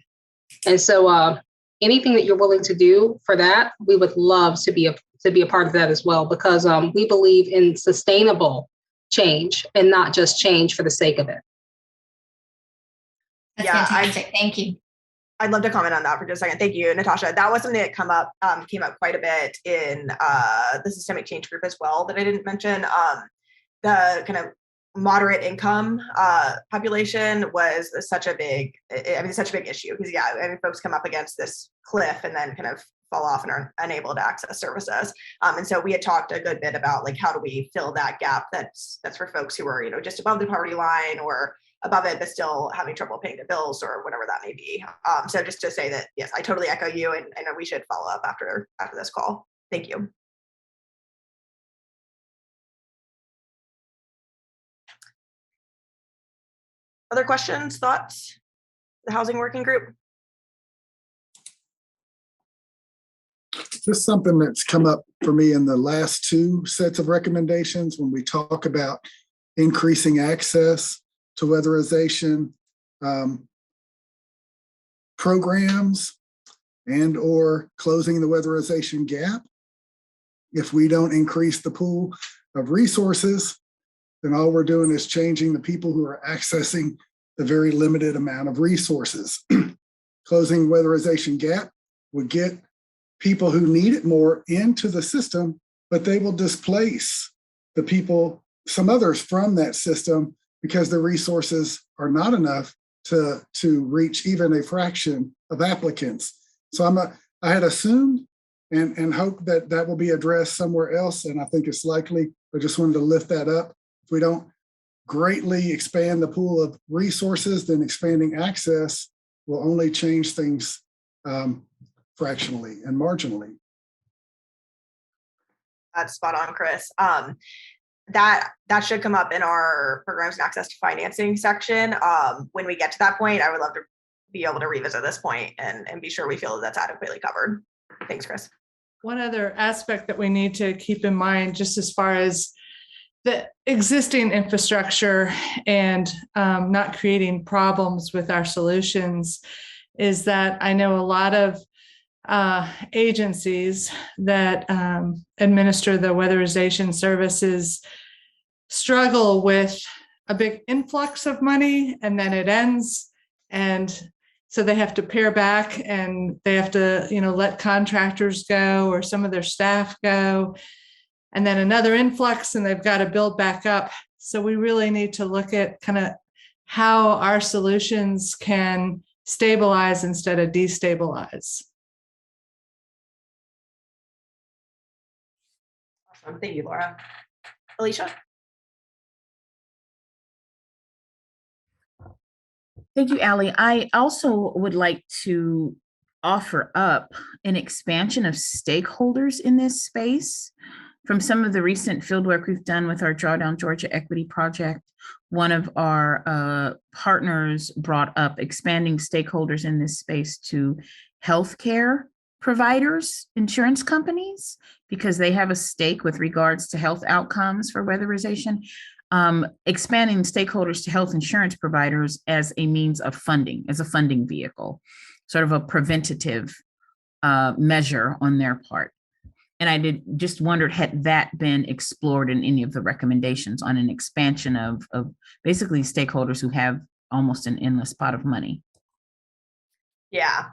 And so anything that you're willing to do for that, we would love to be a part of that as well, because we believe in sustainable change and not just change for the sake of it. That's fantastic. Thank you. I'd love to comment on that for just a second. Thank you, Natasha. That was something that came up quite a bit in the systemic change group as well that I didn't mention. The kind of moderate income population was such a big issue because folks come up against this cliff and then kind of fall off and are unable to access services. And so we had talked a good bit about how do we fill that gap that's for folks who are just above the poverty line or above it but still having trouble paying the bills or whatever that may be. So just to say that yes, I totally echo you, and I know we should follow up after this call. Thank you. Other questions, thoughts? The housing working group? Just something that's come up for me in the last two sets of recommendations when we talk about increasing access to weatherization programs and or closing the weatherization gap. If we don't increase the pool of resources, then all we're doing is changing the people who are accessing the very limited amount of resources. Closing weatherization gap would get people who need it more into the system, but they will displace the people, some others from that system because the resources are not enough to reach even a fraction of applicants. So I had assumed and hope that will be addressed somewhere else, and I think it's likely. I just wanted to lift that up. If we don't greatly expand the pool of resources, then expanding access will only change things fractionally and marginally. That's spot on, Chris. That should come up in our programs and access to financing section. When we get to that point, I would love to be able to revisit this point and be sure we feel that that's adequately covered. Thanks, Chris. One other aspect that we need to keep in mind, just as far as the existing infrastructure and not creating problems with our solutions, is that I know a lot of agencies that administer the weatherization services struggle with a big influx of money and then it ends, and so they have to pare back and they have to let contractors go or some of their staff go, and then another influx and they've got to build back up. So we really need to look at kind of how our solutions can stabilize instead of destabilize. Awesome. Thank you, Laura. Alicia? Thank you, Allie. I also would like to offer up an expansion of stakeholders in this space. From some of the recent fieldwork we've done with our Drawdown Georgia Equity Project, one of our partners brought up expanding stakeholders in this space to healthcare providers, insurance companies, because they have a stake with regards to health outcomes for weatherization. Expanding stakeholders to health insurance providers as a means of funding, as a funding vehicle, sort of a preventative measure on their part. And I just wondered, had that been explored in any of the recommendations on an expansion of basically stakeholders who have almost an endless pot of money? Yeah.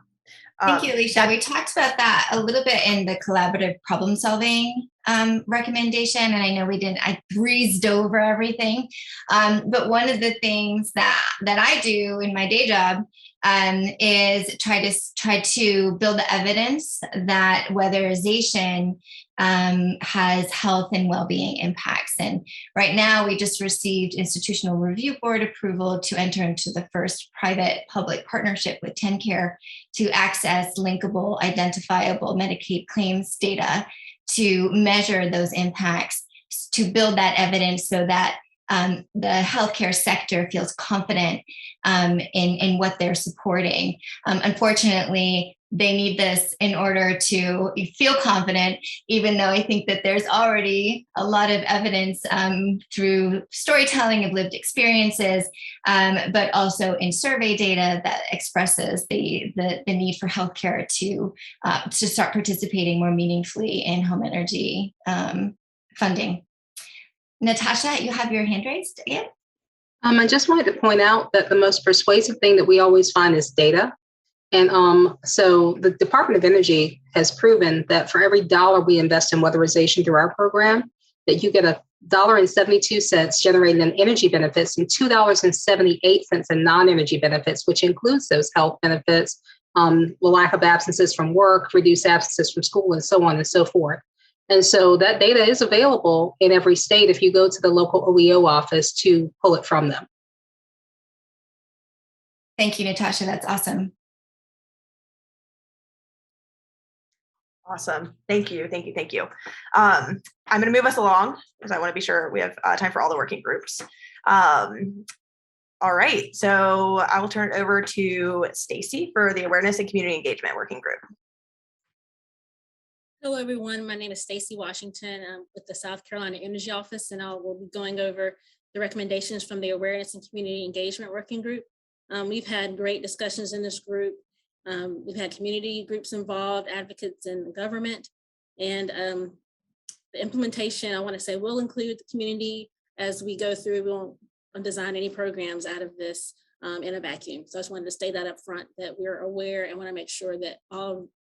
Thank you, Alicia. We talked about that a little bit in the collaborative problem solving recommendation, and I know I breezed over everything. But one of the things that I do in my day job is try to build the evidence that weatherization has health and well-being impacts. And right now, we just received Institutional Review Board approval to enter into the first private-public partnership with TennCare to access linkable, identifiable Medicaid claims data to measure those impacts, to build that evidence so that the healthcare sector feels confident in what they're supporting. Unfortunately, they need this in order to feel confident, even though I think that there's already a lot of evidence through storytelling of lived experiences, but also in survey data that expresses the need for healthcare to start participating more meaningfully in home energy funding. Natasha, you have your hand raised again. I just wanted to point out that the most persuasive thing that we always find is data. And so the Department of Energy has proven that for every dollar we invest in weatherization through our program, that you get $1.72 generated in energy benefits and $2.78 in non-energy benefits, which includes those health benefits, the lack of absences from work, reduced absences from school, and so on and so forth. And so that data is available in every state if you go to the local OEO office to pull it from them. Thank you, Natasha. That's awesome. Awesome. Thank you. I'm going to move us along because I want to be sure we have time for all the working groups. All right. So I will turn it over to Stacy for the Awareness and Community Engagement Working Group. Hello, everyone. My name is Stacy Washington. I'm with the South Carolina Energy Office, and I will be going over the recommendations from the Awareness and Community Engagement Working Group. We've had great discussions in this group. We've had community groups involved, advocates in the government, and the implementation, I want to say, will include the community as we go through. We won't design any programs out of this in a vacuum. So I just wanted to state that up front, that we're aware and want to make sure that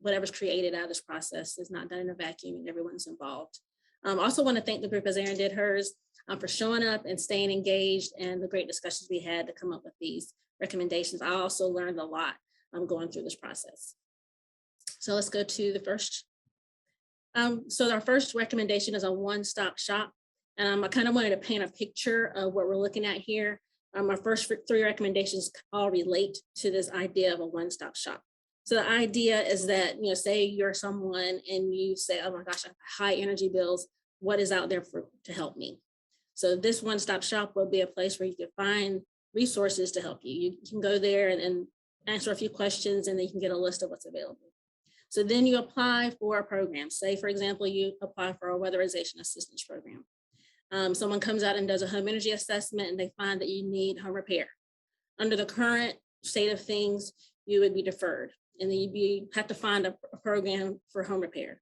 whatever's created out of this process is not done in a vacuum and everyone's involved. I also want to thank the group, as Erin did hers, for showing up and staying engaged and the great discussions we had to come up with these recommendations. I also learned a lot going through this process. So let's go to the first. So our first recommendation is a one-stop shop. I kind of wanted to paint a picture of what we're looking at here. Our first three recommendations all relate to this idea of a one-stop shop. So the idea is that, say you're someone and you say, oh my gosh, I have high energy bills. What is out there to help me? So this one-stop shop will be a place where you can find resources to help you. You can go there and answer a few questions, and then you can get a list of what's available. So then you apply for a program. Say, for example, you apply for a weatherization assistance program. Someone comes out and does a home energy assessment, and they find that you need home repair. Under the current state of things, you would be deferred, and then you'd have to find a program for home repair,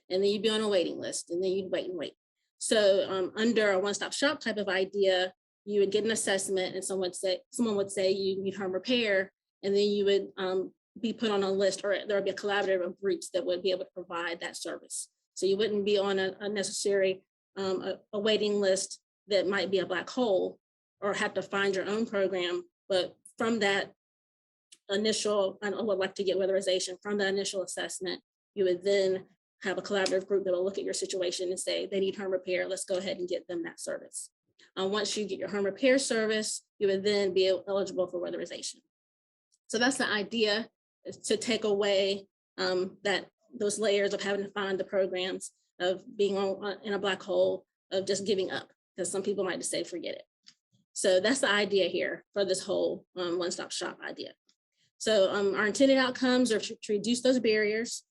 and then you'd be on a waiting list, and then you'd wait and wait. So under a one-stop shop type of idea, you would get an assessment, and someone would say you need home repair, and then you would be put on a list, or there would be a collaborative of groups that would be able to provide that service. So you wouldn't be on a necessary a waiting list that might be a black hole, or have to find your own program. But from that initial, I would like to get weatherization, from the initial assessment, you would then have a collaborative group that will look at your situation and say, they need home repair, let's go ahead and get them that service. Once you get your home repair service, you would then be eligible for weatherization. So that's the idea, is to take away those layers of having to find the programs, of being in a black hole, of just giving up, because some people might just say, forget it. So that's the idea here for this whole one-stop shop idea. So our intended outcomes are to reduce those barriers,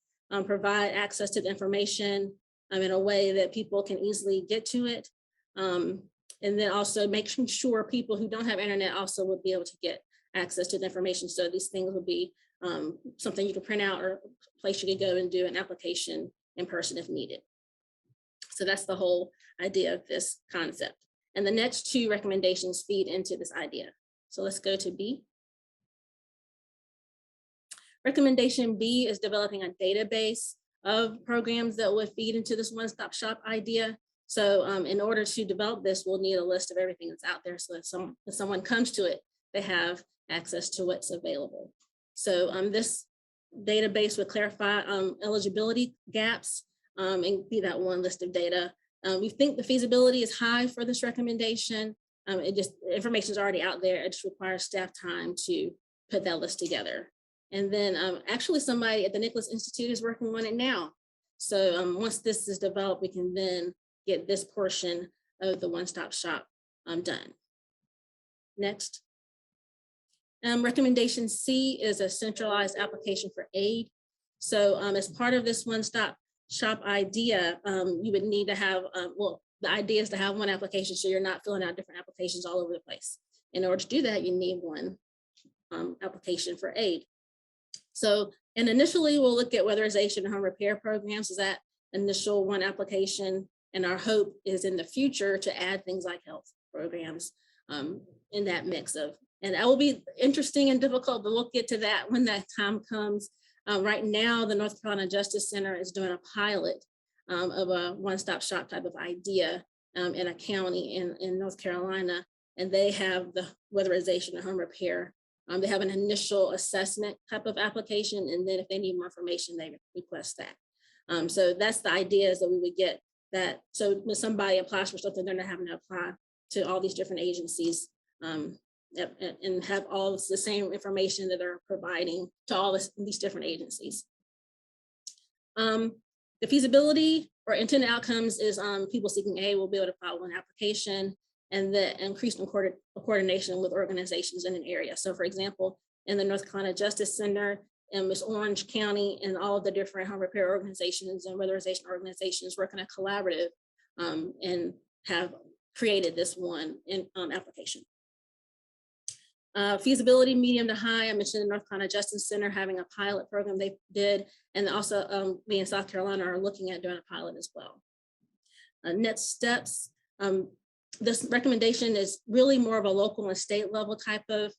provide access to the information in a way that people can easily get to it. And then also making sure people who don't have internet also would be able to get access to the information. So these things would be something you can print out, or a place you could go and do an application in person if needed. So that's the whole idea of this concept. And the next two recommendations feed into this idea. So let's go to B. Recommendation B is developing a database of programs that would feed into this one-stop shop idea. So in order to develop this, we'll need a list of everything that's out there. So that if someone comes to it, they have access to what's available. So this database would clarify eligibility gaps and be that one list of data. We think the feasibility is high for this recommendation. Information is already out there. It just requires staff time to put that list together. And then actually somebody at the Nicholas Institute is working on it now. So once this is developed, we can then get this portion of the one-stop shop done. Next. Recommendation C is a centralized application for aid. So as part of this one-stop shop idea, you would need to have, the idea is to have one application so you're not filling out different applications all over the place. In order to do that, you need one application for aid. So, and initially we'll look at weatherization and home repair programs as that initial one application. And our hope is in the future to add things like health programs in that mix of, and that will be interesting and difficult, but we'll get to that when that time comes. Right now, the North Carolina Justice Center is doing a pilot of a one-stop shop type of idea in a county in North Carolina, and they have the weatherization and home repair. They have an initial assessment type of application, and then if they need more information, they request that. So that's the idea, is that we would get that. So when somebody applies for something, they're not having to apply to all these different agencies and have all the same information that they're providing to all these different agencies. The feasibility or intended outcomes is people seeking aid will be able to file one application, and the increased coordination with organizations in an area. So for example, in the North Carolina Justice Center in Miss Orange County, and all of the different home repair organizations and weatherization organizations work in a collaborative and have created this one application. Feasibility, medium to high. I mentioned the North Carolina Justice Center having a pilot program they did, and also we in South Carolina are looking at doing a pilot as well. Next steps. This recommendation is really more of a local and state level type of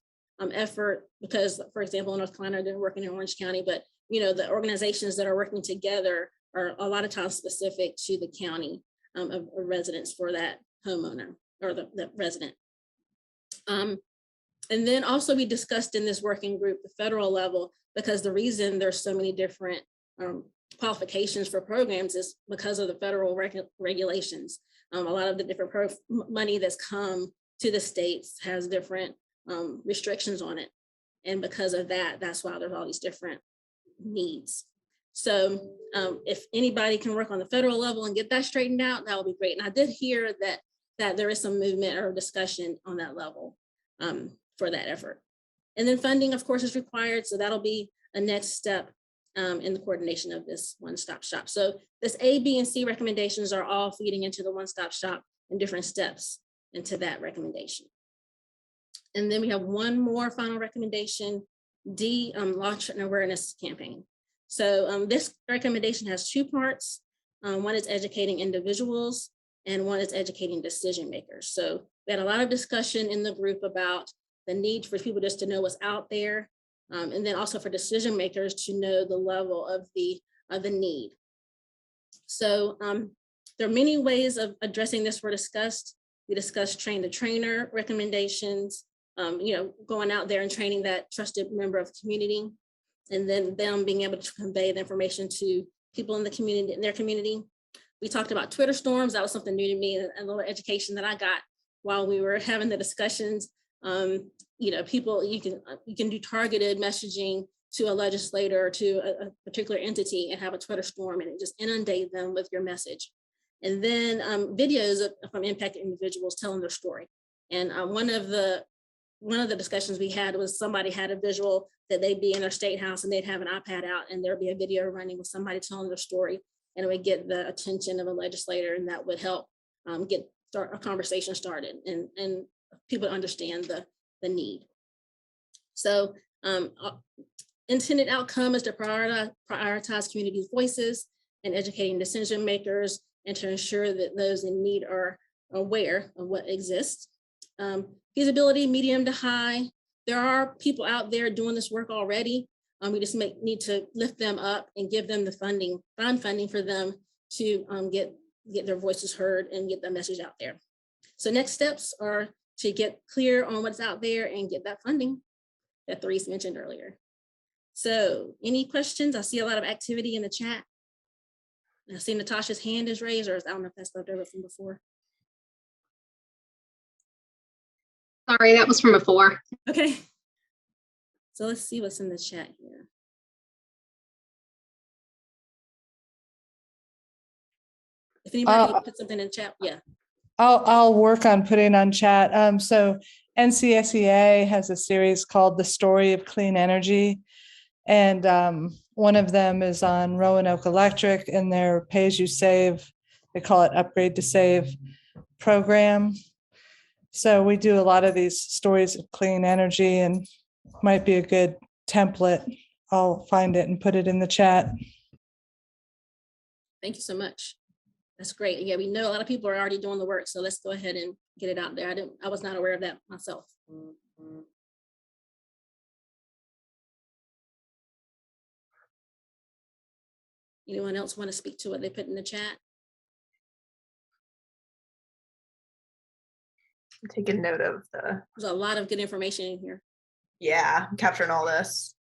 effort, because, for example, in North Carolina, they're working in Orange County, but the organizations that are working together are a lot of times specific to the county of residents for that homeowner or the resident. And then also we discussed in this working group, the federal level, because the reason there's so many different qualifications for programs is because of the federal regulations. A lot of the different money that's come to the states has different restrictions on it. And because of that, that's why there's all these different needs. So if anybody can work on the federal level and get that straightened out, that would be great. And I did hear that there is some movement or discussion on that level for that effort. And then funding, of course, is required. So that'll be a next step in the coordination of this one-stop shop. So this A, B, and C recommendations are all feeding into the one-stop shop in different steps into that recommendation. And then we have one more final recommendation, D, launch an awareness campaign. So this recommendation has two parts. One is educating individuals, and one is educating decision makers. So we had a lot of discussion in the group about the need for people just to know what's out there, and then also for decision makers to know the level of the need. So there are many ways of addressing this were discussed. We discussed train the trainer recommendations, going out there and training that trusted member of the community, and then them being able to convey the information to people in the community, in their community. We talked about Twitter storms. That was something new to me, a little education that I got while we were having the discussions. People, you can do targeted messaging to a legislator or to a particular entity and have a Twitter storm, and it just inundate them with your message. And then videos from impacted individuals telling their story. And one of the discussions we had was somebody had a visual that they'd be in their state house and they'd have an iPad out and there'd be a video running with somebody telling their story, and it would get the attention of a legislator, and that would help start a conversation started and people understand the need. So intended outcome is to prioritize community voices and educating decision makers, and to ensure that those in need are aware of what exists. Feasibility, medium to high. There are people out there doing this work already. We just need to lift them up and give them the funding, find funding for them to get their voices heard and get the message out there. So next steps are to get clear on what's out there and get that funding that Therese mentioned earlier. So any questions? I see a lot of activity in the chat. I see Natasha's hand is raised, or I don't know if that's left over from before. Sorry, that was from before. Okay. So let's see what's in the chat here. If anybody can put something in chat, yeah. I'll work on putting on chat. So NCSEA has a series called The Story of Clean Energy. And one of them is on Roanoke Electric and their Pay As You Save, they call it Upgrade to Save program. So we do a lot of these stories of clean energy, and might be a good template. I'll find it and put it in the chat. Thank you so much. That's great. Yeah, we know a lot of people are already doing the work, so let's go ahead and get it out there. I was not aware of that myself. Anyone else want to speak to what they put in the chat? I'm taking note of There's a lot of good information in here. Yeah, I'm capturing all this.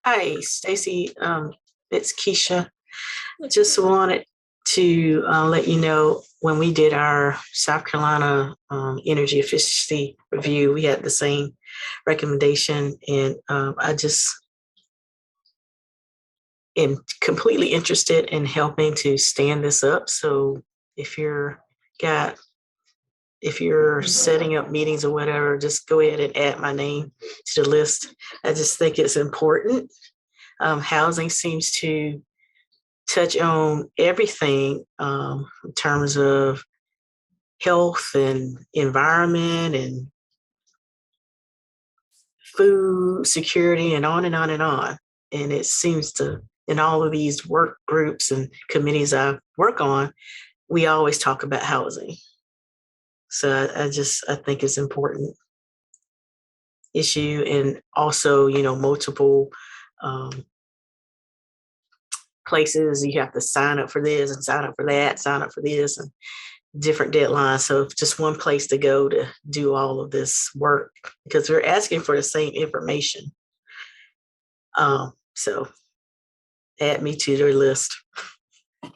Hi, Stacy. It's Keisha. Just wanted to let you know, when we did our South Carolina energy efficiency review, we had the same recommendation, and I just am completely interested in helping to stand this up. So if you're setting up meetings or whatever, just go ahead and add my name to the list. I just think it's important. Housing seems to touch on everything in terms of health and environment and food security and on and on and on. And it seems to, in all of these work groups and committees I work on, we always talk about housing. So I think it's an important issue. And also, multiple places you have to sign up for this and sign up for that, sign up for this, and different deadlines. So just one place to go to do all of this work, because we're asking for the same information. So add me to their list.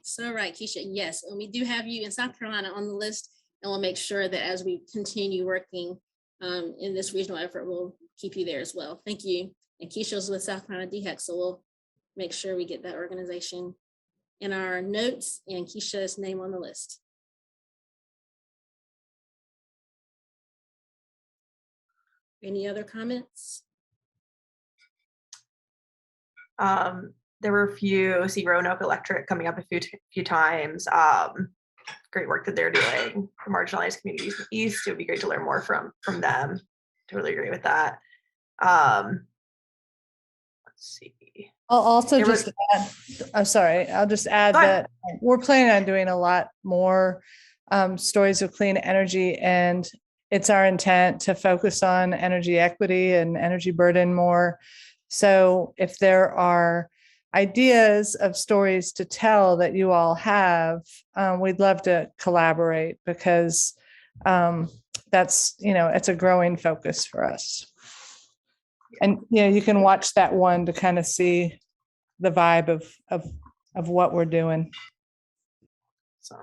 So right, Keisha, yes. And we do have you in South Carolina on the list, and we'll make sure that as we continue working in this regional effort, we'll keep you there as well. Thank you. And Keisha's with South Carolina DHEC, so we'll make sure we get that organization in our notes and Keisha's name on the list. Any other comments? There were a few, see Roanoke Electric coming up a few times. Great work that they're doing for marginalized communities in the East. It would be great to learn more from them. Totally agree with that. Let's see. I'll also just add, I'm sorry, I'll just add that we're planning on doing a lot more stories of clean energy, and it's our intent to focus on energy equity and energy burden more. So if there are ideas of stories to tell that you all have, we'd love to collaborate, because that's, it's a growing focus for us. And you can watch that one to kind of see the vibe of what we're doing. So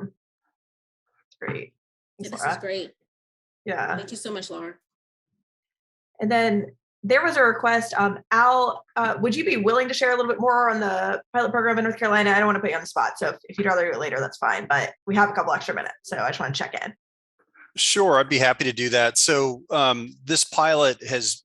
great. Yeah, this is great. Yeah. Thank you so much, Laura. And then there was a request, Al, would you be willing to share a little bit more on the pilot program in North Carolina? I don't want to put you on the spot, so if you'd rather do it later, that's fine, but we have a couple extra minutes, so I just want to check in. Sure, I'd be happy to do that. So this pilot has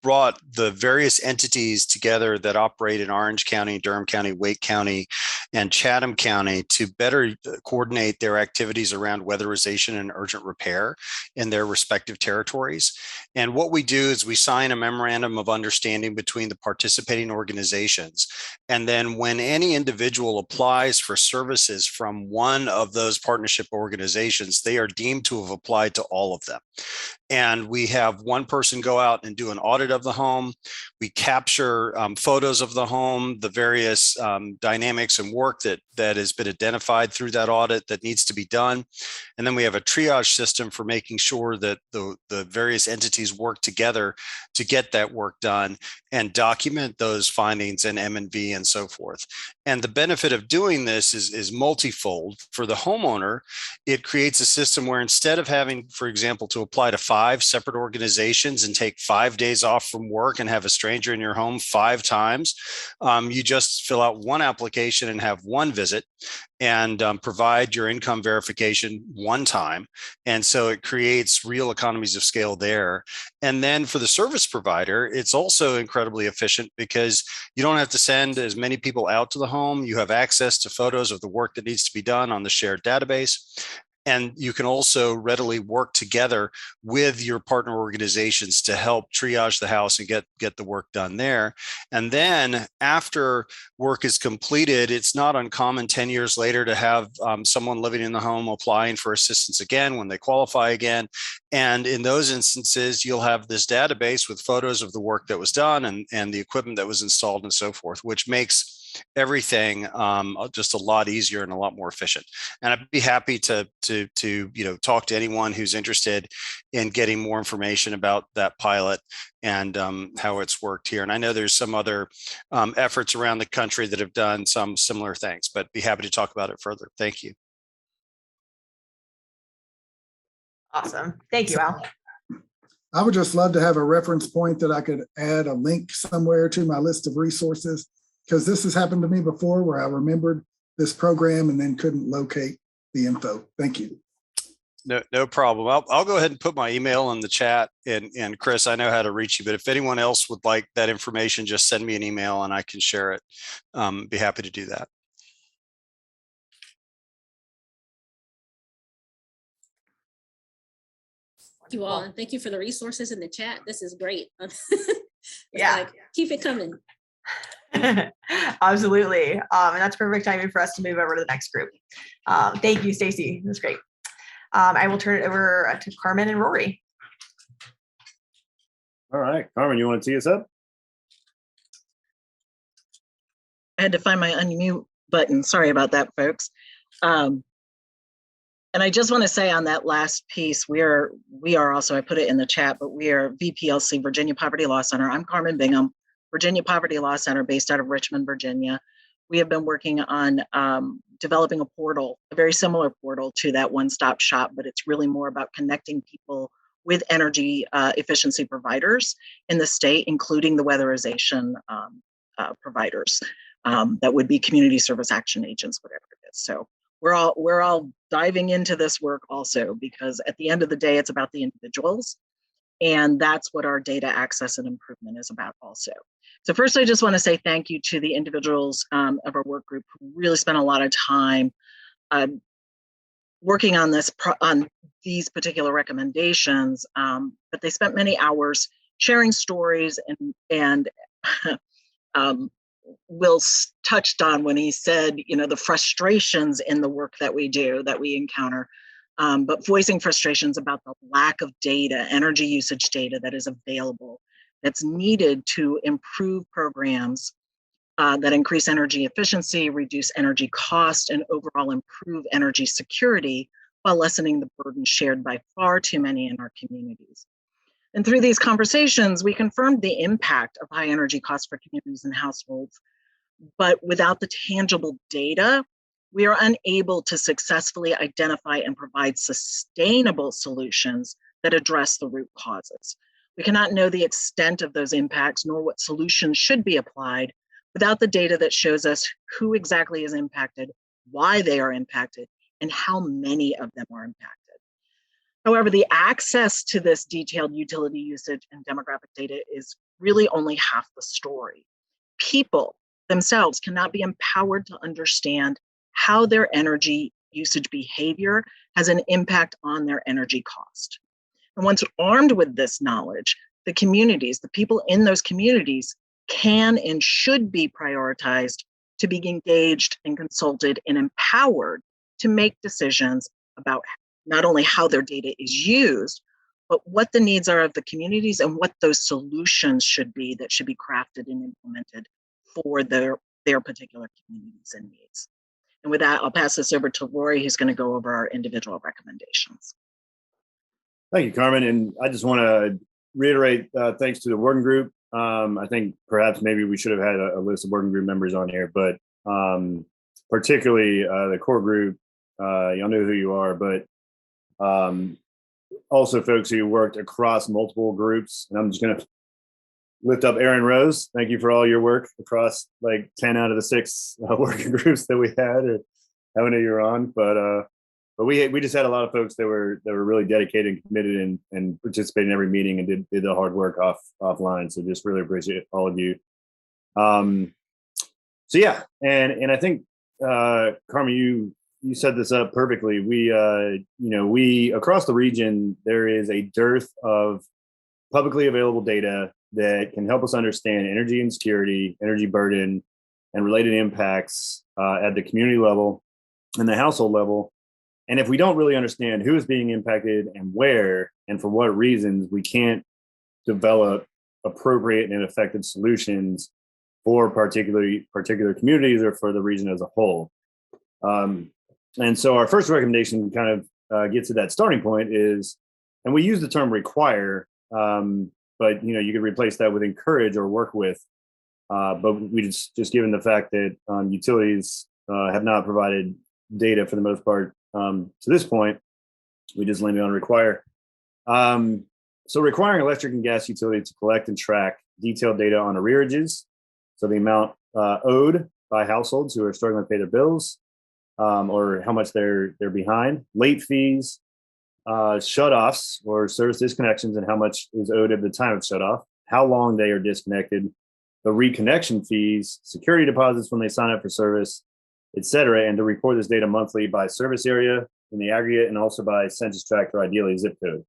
brought the various entities together that operate in Orange County, Durham County, Wake County, and Chatham County to better coordinate their activities around weatherization and urgent repair in their respective territories. And what we do is we sign a memorandum of understanding between the participating organizations. And then when any individual applies for services from one of those partnership organizations, they are deemed to have applied applied to all of them. And we have one person go out and do an audit of the home. We capture photos of the home, the various dynamics and work that has been identified through that audit that needs to be done. And then we have a triage system for making sure that the various entities work together to get that work done and document those findings in M&V and so forth. And the benefit of doing this is multifold. For the homeowner, it creates a system where instead of having, for example, to apply to 5 separate organizations and take 5 days off from work and have a stranger in your home 5 times, you just fill out one application and have one visit and provide your income verification one time. And so it creates real economies of scale there. And then for the service provider, it's also incredibly efficient because you don't have to send as many people out to the home. You have access to photos of the work that needs to be done on the shared database. And you can also readily work together with your partner organizations to help triage the house and get the work done there. And then after work is completed, it's not uncommon 10 years later to have someone living in the home applying for assistance again when they qualify again. And in those instances, you'll have this database with photos of the work that was done and the equipment that was installed and so forth, which makes everything just a lot easier and a lot more efficient. And I'd be happy to talk to anyone who's interested in getting more information about that pilot and how it's worked here. And I know there's some other efforts around the country that have done some similar things, but be happy to talk about it further. Thank you. Awesome. Thank you, Al. I would just love to have a reference point that I could add a link somewhere to my list of resources, because this has happened to me before where I remembered this program and then couldn't locate the info. Thank you. No problem. I'll go ahead and put my email in the chat, and Chris, I know how to reach you, but if anyone else would like that information, just send me an email and I can share it. Be happy to do that. Thank you all, and thank you for the resources in the chat. This is great. Yeah. Keep it coming. Absolutely. And that's perfect timing for us to move over to the next group. Thank you, Stacy. That's great. I will turn it over to Carmen and Rory. All right, Carmen, you want to tee us up? I had to find my unmute button. Sorry about that, folks. And I just want to say on that last piece, we are also, I put it in the chat, but we are VPLC, Virginia Poverty Law Center. I'm Carmen Bingham, Virginia Poverty Law Center based out of Richmond, Virginia. We have been working on developing a portal, a very similar portal to that one-stop shop, but it's really more about connecting people with energy efficiency providers in the state, including the weatherization providers that would be community service action agents, whatever it is. So we're all diving into this work also, because at the end of the day, it's about the individuals. And that's what our data access and improvement is about also. So first, I just want to say thank you to the individuals of our work group who really spent a lot of time working on these particular recommendations, but they spent many hours sharing stories and Will touched on when he said, the frustrations in the work that we do, that we encounter, but voicing frustrations about the lack of data, energy usage data that is available, that's needed to improve programs that increase energy efficiency, reduce energy cost, and overall improve energy security while lessening the burden shared by far too many in our communities. And through these conversations, we confirmed the impact of high energy costs for communities and households. But without the tangible data, we are unable to successfully identify and provide sustainable solutions that address the root causes. We cannot know the extent of those impacts, nor what solutions should be applied without the data that shows us who exactly is impacted, why they are impacted, and how many of them are impacted. However, the access to this detailed utility usage and demographic data is really only half the story. People themselves cannot be empowered to understand how their energy usage behavior has an impact on their energy cost. And once armed with this knowledge, the communities, the people in those communities can and should be prioritized to be engaged and consulted and empowered to make decisions about not only how their data is used, but what the needs are of the communities and what those solutions should be that should be crafted and implemented for their particular communities and needs. And with that, I'll pass this over to Lori, who's going to go over our individual recommendations. Thank you, Carmen. And I just want to reiterate thanks to the working group. I think perhaps maybe we should have had a list of working group members on here, but particularly the core group, y'all know who you are, but also folks who worked across multiple groups. And I'm just going to lift up Aaron Rose. Thank you for all your work across like 10 out of the 6 working groups that we had, or how many you're on. But we just had a lot of folks that were really dedicated and committed and participated in every meeting and did the hard work offline. So just really appreciate all of you. So yeah, and I think Carmen, you set this up perfectly. We across the region, there is a dearth of publicly available data that can help us understand energy insecurity, energy burden, and related impacts at the community level and the household level. And if we don't really understand who is being impacted and where and for what reasons, we can't develop appropriate and effective solutions for particular communities or for the region as a whole. And so our first recommendation kind of gets to that starting point is, and we use the term require, but you could replace that with encourage or work with. But we just given the fact that utilities have not provided data for the most part to this point, we just landed on require. So requiring electric and gas utility to collect and track detailed data on arrearages, so the amount owed by households who are struggling to pay their bills, or how much they're behind, late fees, shutoffs or service disconnections, and how much is owed at the time of shutoff, how long they are disconnected, the reconnection fees, security deposits when they sign up for service, et cetera, and to report this data monthly by service area in the aggregate and also by census tract or ideally zip code.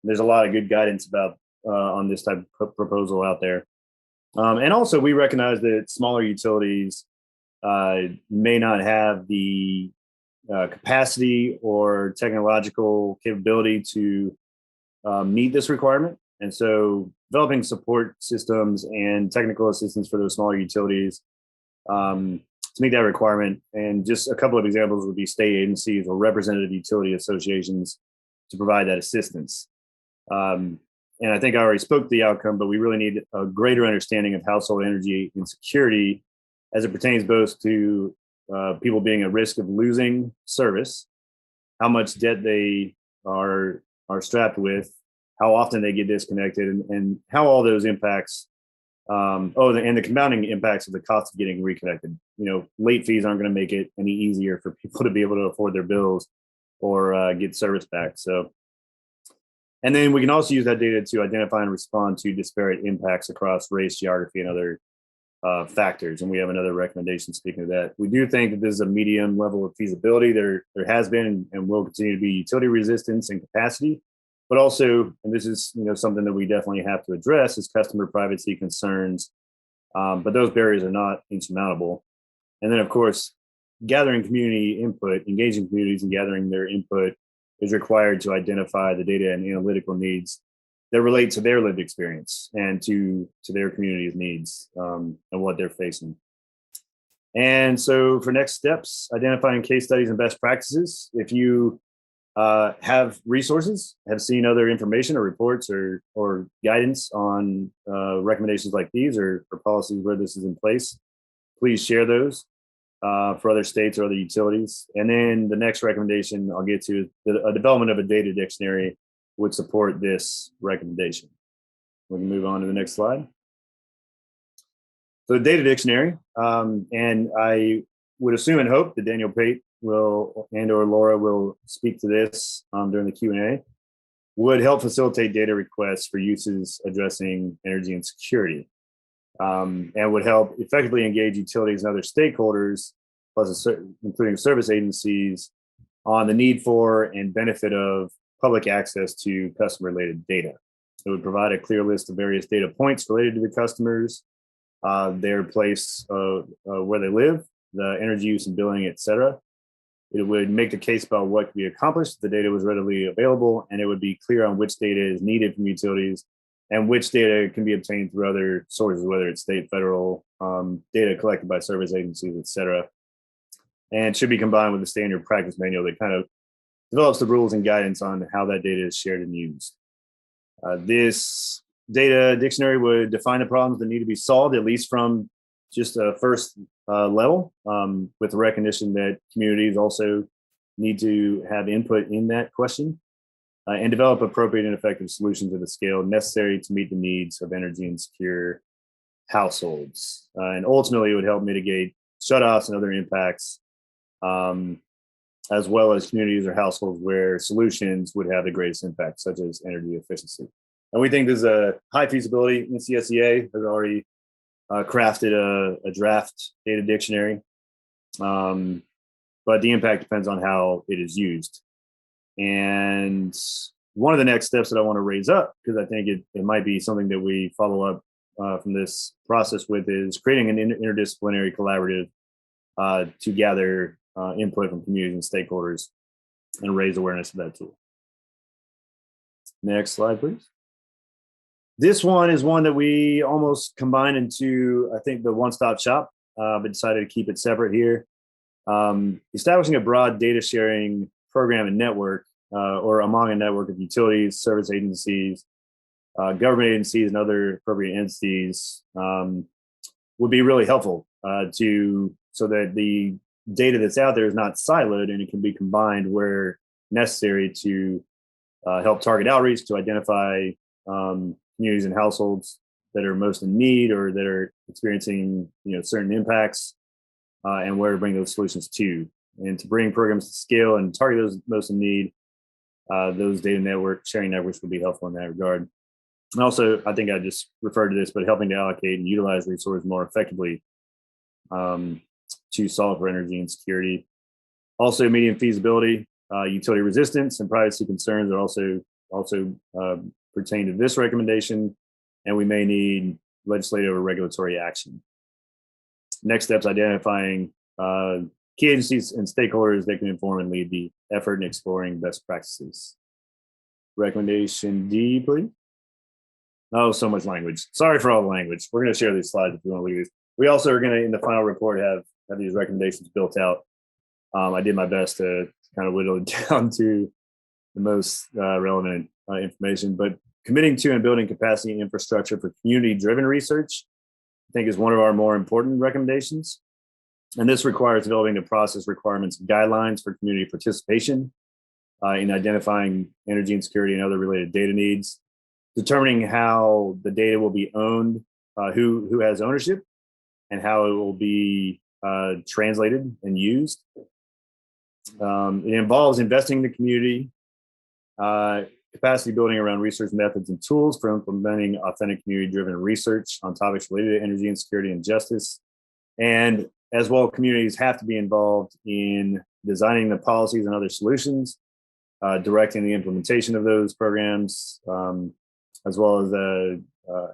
There's a lot of good guidance about on this type of proposal out there. And also we recognize that smaller utilities may not have the capacity or technological capability to meet this requirement. And so developing support systems and technical assistance for those smaller utilities to meet that requirement. And just a couple of examples would be state agencies or representative utility associations to provide that assistance. And I think I already spoke to the outcome, but we really need a greater understanding of household energy insecurity as it pertains both to people being at risk of losing service, how much debt they are strapped with, how often they get disconnected, and how all those impacts, and the compounding impacts of the cost of getting reconnected. Late fees aren't going to make it any easier for people to be able to afford their bills or get service back. So, and then we can also use that data to identify and respond to disparate impacts across race, geography, and other factors. And we have another recommendation speaking of that. We do think that this is a medium level of feasibility. There has been and will continue to be utility resistance and capacity, but also, and this is something that we definitely have to address, is customer privacy concerns. But those barriers are not insurmountable. And then, of course, gathering community input, engaging communities and gathering their input is required to identify the data and analytical needs that relate to their lived experience and to their community's needs and what they're facing. And so for next steps, identifying case studies and best practices. If you have resources, have seen other information or reports or guidance on recommendations like these or policies where this is in place, please share those for other states or other utilities. And then the next recommendation I'll get to is a development of a data dictionary would support this recommendation. We can move on to the next slide. So the data dictionary, and I would assume and hope that Daniel Pate will or Laura will speak to this during the Q&A, would help facilitate data requests for uses addressing energy insecurity, and would help effectively engage utilities and other stakeholders, plus including service agencies, on the need for and benefit of public access to customer-related data. It would provide a clear list of various data points related to the customers, their place where they live, the energy use and billing, et cetera. It would make the case about what could be accomplished if the data was readily available, and it would be clear on which data is needed from utilities and which data can be obtained through other sources, whether it's state, federal, data collected by service agencies, et cetera. And should be combined with the standard practice manual that kind of develops the rules and guidance on how that data is shared and used. This data dictionary would define the problems that need to be solved, at least from just a first level, with the recognition that communities also need to have input in that question, and develop appropriate and effective solutions at the scale necessary to meet the needs of energy insecure households. And ultimately, it would help mitigate shutoffs and other impacts, as well as communities or households where solutions would have the greatest impact, such as energy efficiency. And we think there's a high feasibility. NCSEA has already crafted a draft data dictionary, but the impact depends on how it is used. And one of the next steps that I want to raise up, because I think it might be something that we follow up from this process with, is creating an interdisciplinary collaborative to gather input from communities and stakeholders and raise awareness of that tool. Next slide, please. This one is one that we almost combined into, I think, the one-stop shop, but decided to keep it separate here. Establishing a broad data sharing program and network, or among a network of utilities, service agencies, government agencies, and other appropriate entities would be really helpful so that the data that's out there is not siloed and it can be combined where necessary to help target outreach, to identify communities and households that are most in need or that are experiencing certain impacts, and where to bring those solutions to, and to bring programs to scale and target those most in need. Those data sharing networks would be helpful in that regard. And also, I think I just referred to this, but helping to allocate and utilize resources more effectively to solve for energy insecurity. Also, medium feasibility, utility resistance, and privacy concerns are also pertain to this recommendation, and we may need legislative or regulatory action. Next steps, identifying key agencies and stakeholders that can inform and lead the effort in exploring best practices. Recommendation D, please. Oh, so much language. Sorry for all the language. We're going to share these slides if you want to leave these. We also are going to, in the final report, have these recommendations built out. I did my best to kind of whittle it down to the most relevant information, but committing to and building capacity and infrastructure for community-driven research, I think, is one of our more important recommendations. And this requires developing the process requirements and guidelines for community participation in identifying energy insecurity and other related data needs, determining how the data will be owned, who has ownership, and how it will be translated and used. It involves investing in the community, capacity building around research methods and tools for implementing authentic community-driven research on topics related to energy insecurity and justice. And as well, communities have to be involved in designing the policies and other solutions, directing the implementation of those programs, as well as the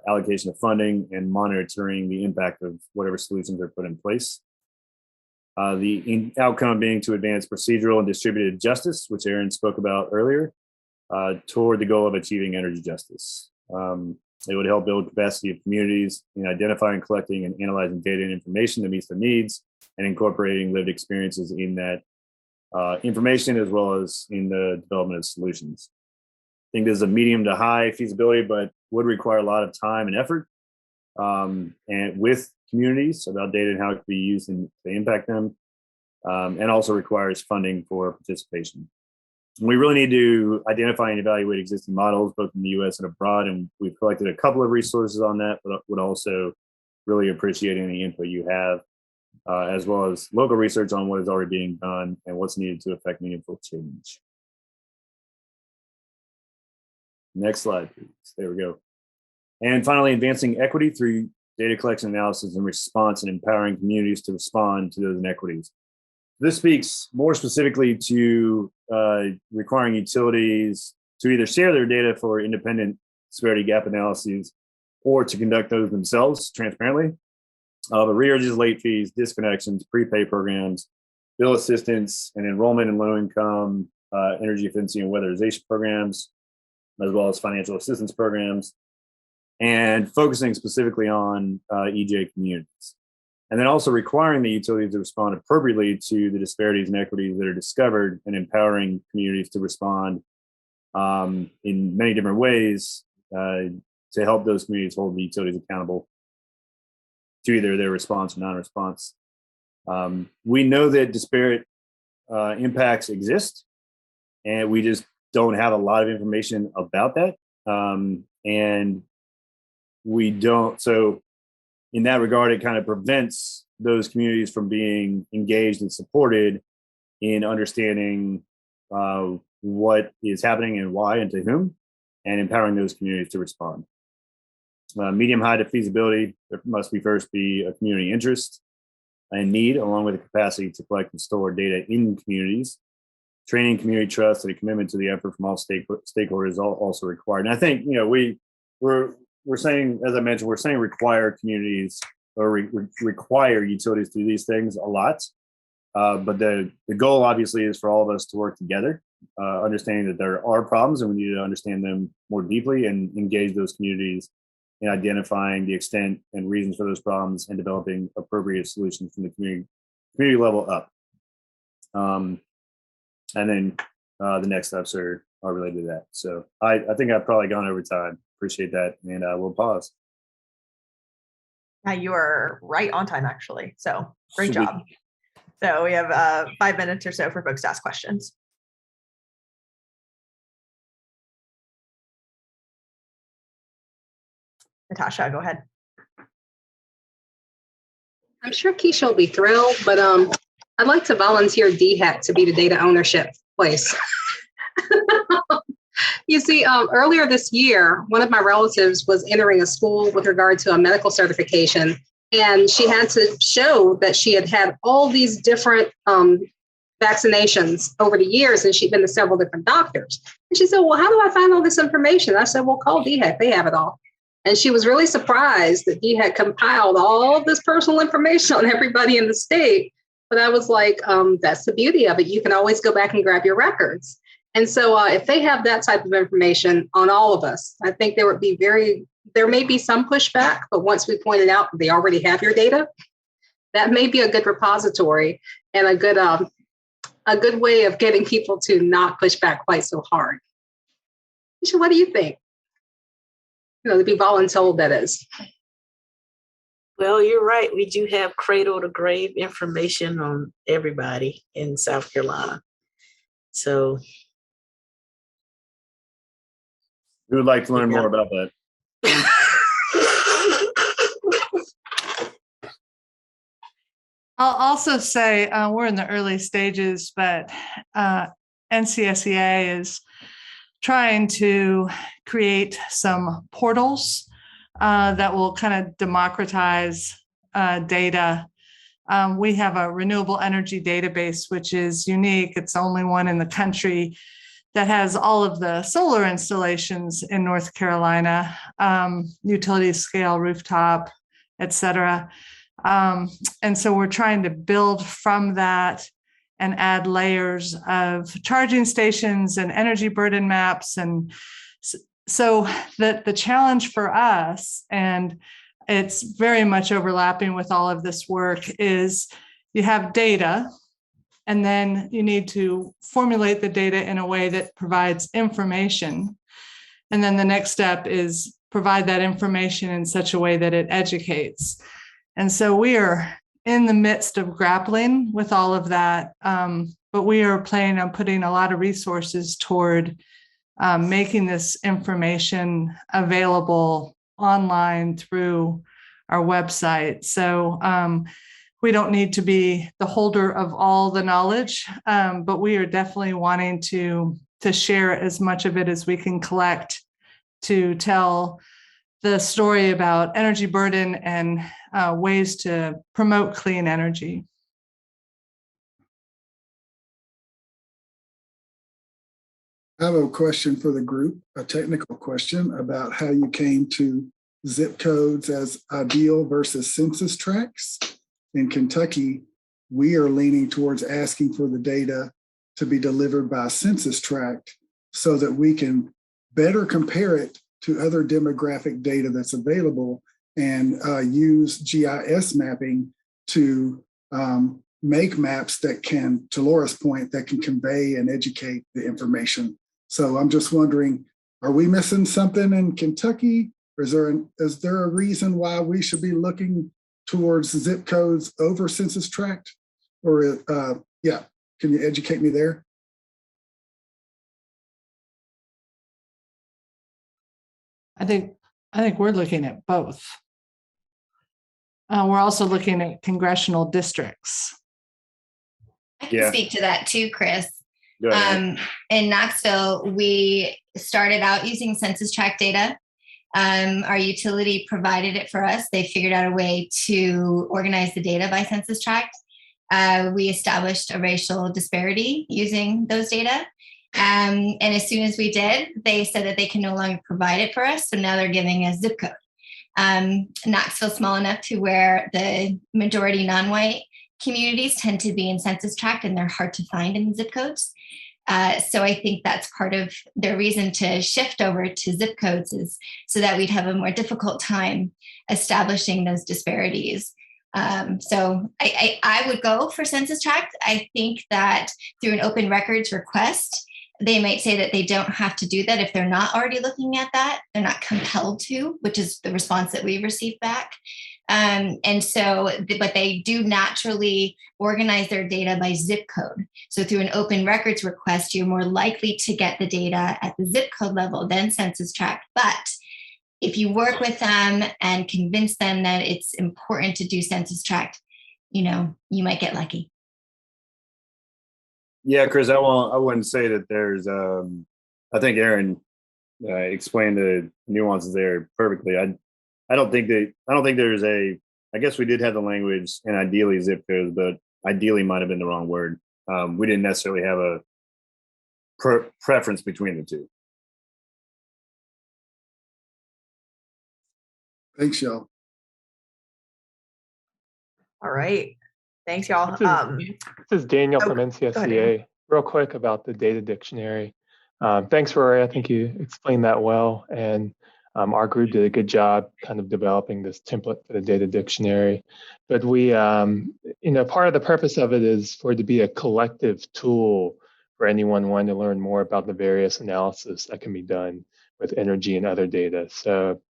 allocation of funding and monitoring the impact of whatever solutions are put in place. The outcome being to advance procedural and distributed justice, which Aaron spoke about earlier, toward the goal of achieving energy justice. It would help build capacity of communities in identifying, collecting, and analyzing data and information that meets their needs, and incorporating lived experiences in that information, as well as in the development of solutions. I think there's a medium to high feasibility, but would require a lot of time and effort, and with communities about data and how it can be used to impact them, and also requires funding for participation. We really need to identify and evaluate existing models, both in the US and abroad, and we've collected a couple of resources on that, but would also really appreciate any input you have, as well as local research on what is already being done and what's needed to affect meaningful change. Next slide, please. There we go. And finally, advancing equity through data collection, analysis, and response, and empowering communities to respond to those inequities. This speaks more specifically to requiring utilities to either share their data for independent severity gap analyses or to conduct those themselves transparently. But rearrages, late fees, disconnections, prepay programs, bill assistance and enrollment in low-income energy efficiency and weatherization programs, as well as financial assistance programs, and focusing specifically on EJ communities. And then also requiring the utilities to respond appropriately to the disparities and equities that are discovered, and empowering communities to respond in many different ways to help those communities hold the utilities accountable to either their response or non-response. We know that disparate impacts exist, and we just don't have a lot of information about that. And we don't, so in that regard, it kind of prevents those communities from being engaged and supported in understanding what is happening and why and to whom, and empowering those communities to respond. Medium high to feasibility, there must first be a community interest and need, along with the capacity to collect and store data in communities. Training, community trust, and a commitment to the effort from all stakeholders is also required. And I think, you know, we're saying, as I mentioned, we're saying require communities or require utilities to do these things a lot. But the goal obviously is for all of us to work together, understanding that there are problems and we need to understand them more deeply and engage those communities in identifying the extent and reasons for those problems and developing appropriate solutions from the community level up. And then the next steps are related to that. So I think I've probably gone over time. Appreciate that. And we'll pause. Yeah, you are right on time, actually. So great job. So we have 5 minutes or so for folks to ask questions. Natasha, go ahead. I'm sure Keisha will be thrilled, but I'd like to volunteer DHEC to be the data ownership place. You see, earlier this year, one of my relatives was entering a school with regard to a medical certification, and she had to show that she had had all these different vaccinations over the years, and she'd been to several different doctors. And she said, well, how do I find all this information? I said, well, call DHEC, they have it all. And she was really surprised that he had compiled all of this personal information on everybody in the state. But I was like, that's the beauty of it. You can always go back and grab your records. And so if they have that type of information on all of us, I think there may be some pushback, but once we pointed out they already have your data, that may be a good repository and a good way of getting people to not push back quite so hard. Keisha, what do you think? You know, to be voluntold, that is. Well, you're right. We do have cradle to grave information on everybody in South Carolina. So we would like to learn more about that. I'll also say we're in the early stages, but NCSEA is trying to create some portals that will kind of democratize data. We have a renewable energy database, which is unique. It's the only one in the country that has all of the solar installations in North Carolina, utility scale, rooftop, et cetera. And so we're trying to build from that and add layers of charging stations and energy burden maps. And so the challenge for us, and it's very much overlapping with all of this work, is you have data, and then you need to formulate the data in a way that provides information. And then the next step is provide that information in such a way that it educates. And so we are in the midst of grappling with all of that, but we are planning on putting a lot of resources toward making this information available online through our website. So we don't need to be the holder of all the knowledge, but we are definitely wanting to share as much of it as we can collect to tell the story about energy burden and ways to promote clean energy. I have a question for the group, a technical question about how you came to zip codes as ideal versus census tracts. In Kentucky, we are leaning towards asking for the data to be delivered by a census tract so that we can better compare it to other demographic data that's available and use GIS mapping to make maps that can, to Laura's point, that can convey and educate the information. So I'm just wondering, are we missing something in Kentucky? Or is there a reason why we should be looking towards zip codes over census tract? Or yeah, can you educate me there? I think we're looking at both. We're also looking at congressional districts. I can speak to that too, Chris. In Knoxville, we started out using census tract data. Our utility provided it for us. They figured out a way to organize the data by census tract. We established a racial disparity using those data. And as soon as we did, they said that they can no longer provide it for us. So now they're giving us zip code. Knoxville's small enough to where the majority non-white communities tend to be in census tract and they're hard to find in zip codes. So I think that's part of their reason to shift over to zip codes is so that we'd have a more difficult time establishing those disparities. So I would go for census tract. I think that through an open records request, they might say that they don't have to do that if they're not already looking at that. They're not compelled to, which is the response that we received back. And so, but they do naturally organize their data by zip code. So through an open records request, you're more likely to get the data at the zip code level than census tract. But if you work with them and convince them that it's important to do census tract, you might get lucky. Yeah, Chris, I wouldn't say that there's, I think Aaron explained the nuances there perfectly. I don't think there's I guess we did have the language and ideally zip codes, but ideally might have been the wrong word. We didn't necessarily have a preference between the two. Thanks, y'all. All right. Thanks, y'all. This is Daniel from NCSCA. Real quick about the data dictionary. Thanks, Rory. I think you explained that well. And our group did a good job kind of developing this template for the data dictionary. But we, part of the purpose of it is for it to be a collective tool for anyone wanting to learn more about the various analysis that can be done with energy and other data. So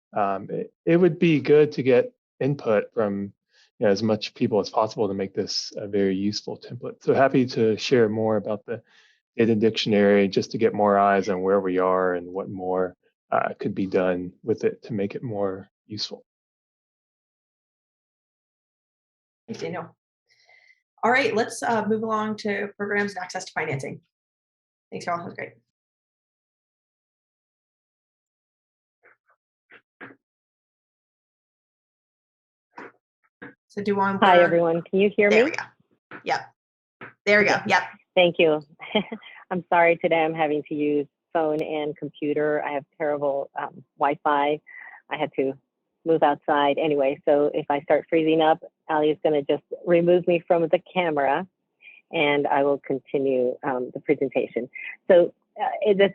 it would be good to get input from as much people as possible to make this a very useful template. So happy to share more about the data dictionary just to get more eyes on where we are and what more could be done with it to make it more useful. Thanks, Daniel. All right, let's move along to programs and access to financing. Thanks, y'all. That was great. So do one. Hi, everyone. Can you hear me? There we go. Yep. There we go. Yep. Thank you. I'm sorry today I'm having to use phone and computer. I have terrible Wi-Fi. I had to move outside anyway. So if I start freezing up, Ali is going to just remove me from the camera and I will continue the presentation. So this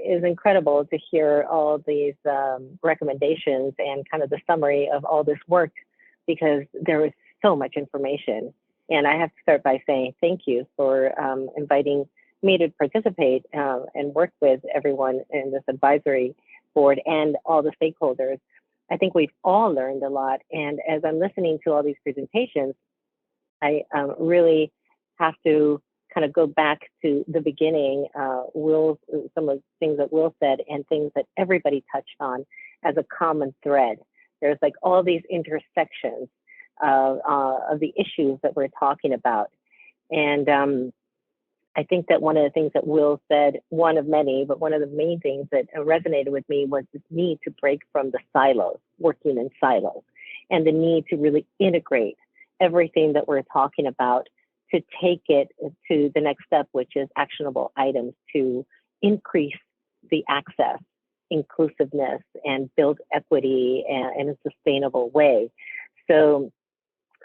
is incredible to hear all these recommendations and kind of the summary of all this work, because there was so much information. And I have to start by saying thank you for inviting me to participate and work with everyone in this advisory board and all the stakeholders. I think we've all learned a lot. And as I'm listening to all these presentations, I really have to kind of go back to the beginning, some of the things that Will said and things that everybody touched on as a common thread. There's like all these intersections of the issues that we're talking about. And I think that one of the things that Will said, one of many, but one of the main things that resonated with me was this need to break from the silos, working in silos, and the need to really integrate everything that we're talking about to take it to the next step, which is actionable items to increase the access, inclusiveness, and build equity in a sustainable way. So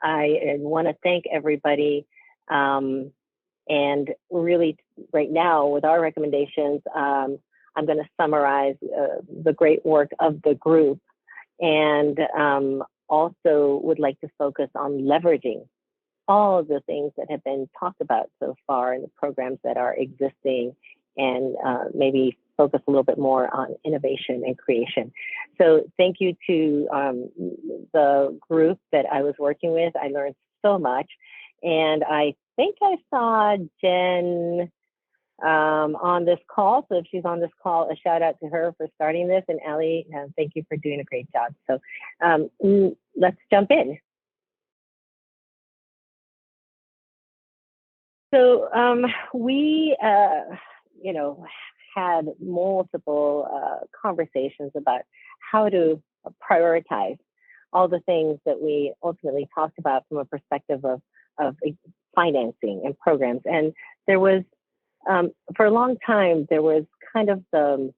I want to thank everybody And really, right now, with our recommendations, I'm going to summarize the great work of the group, and also would like to focus on leveraging all of the things that have been talked about so far in the programs that are existing, and maybe focus a little bit more on innovation and creation. So thank you to the group that I was working with. I learned so much. And I think I saw Jen on this call. So if she's on this call, a shout out to her for starting this. And Allie, thank you for doing a great job. So let's jump in. So we, had multiple conversations about how to prioritize all the things that we ultimately talked about from a perspective of financing and programs. And there was, for a long time, there was kind of the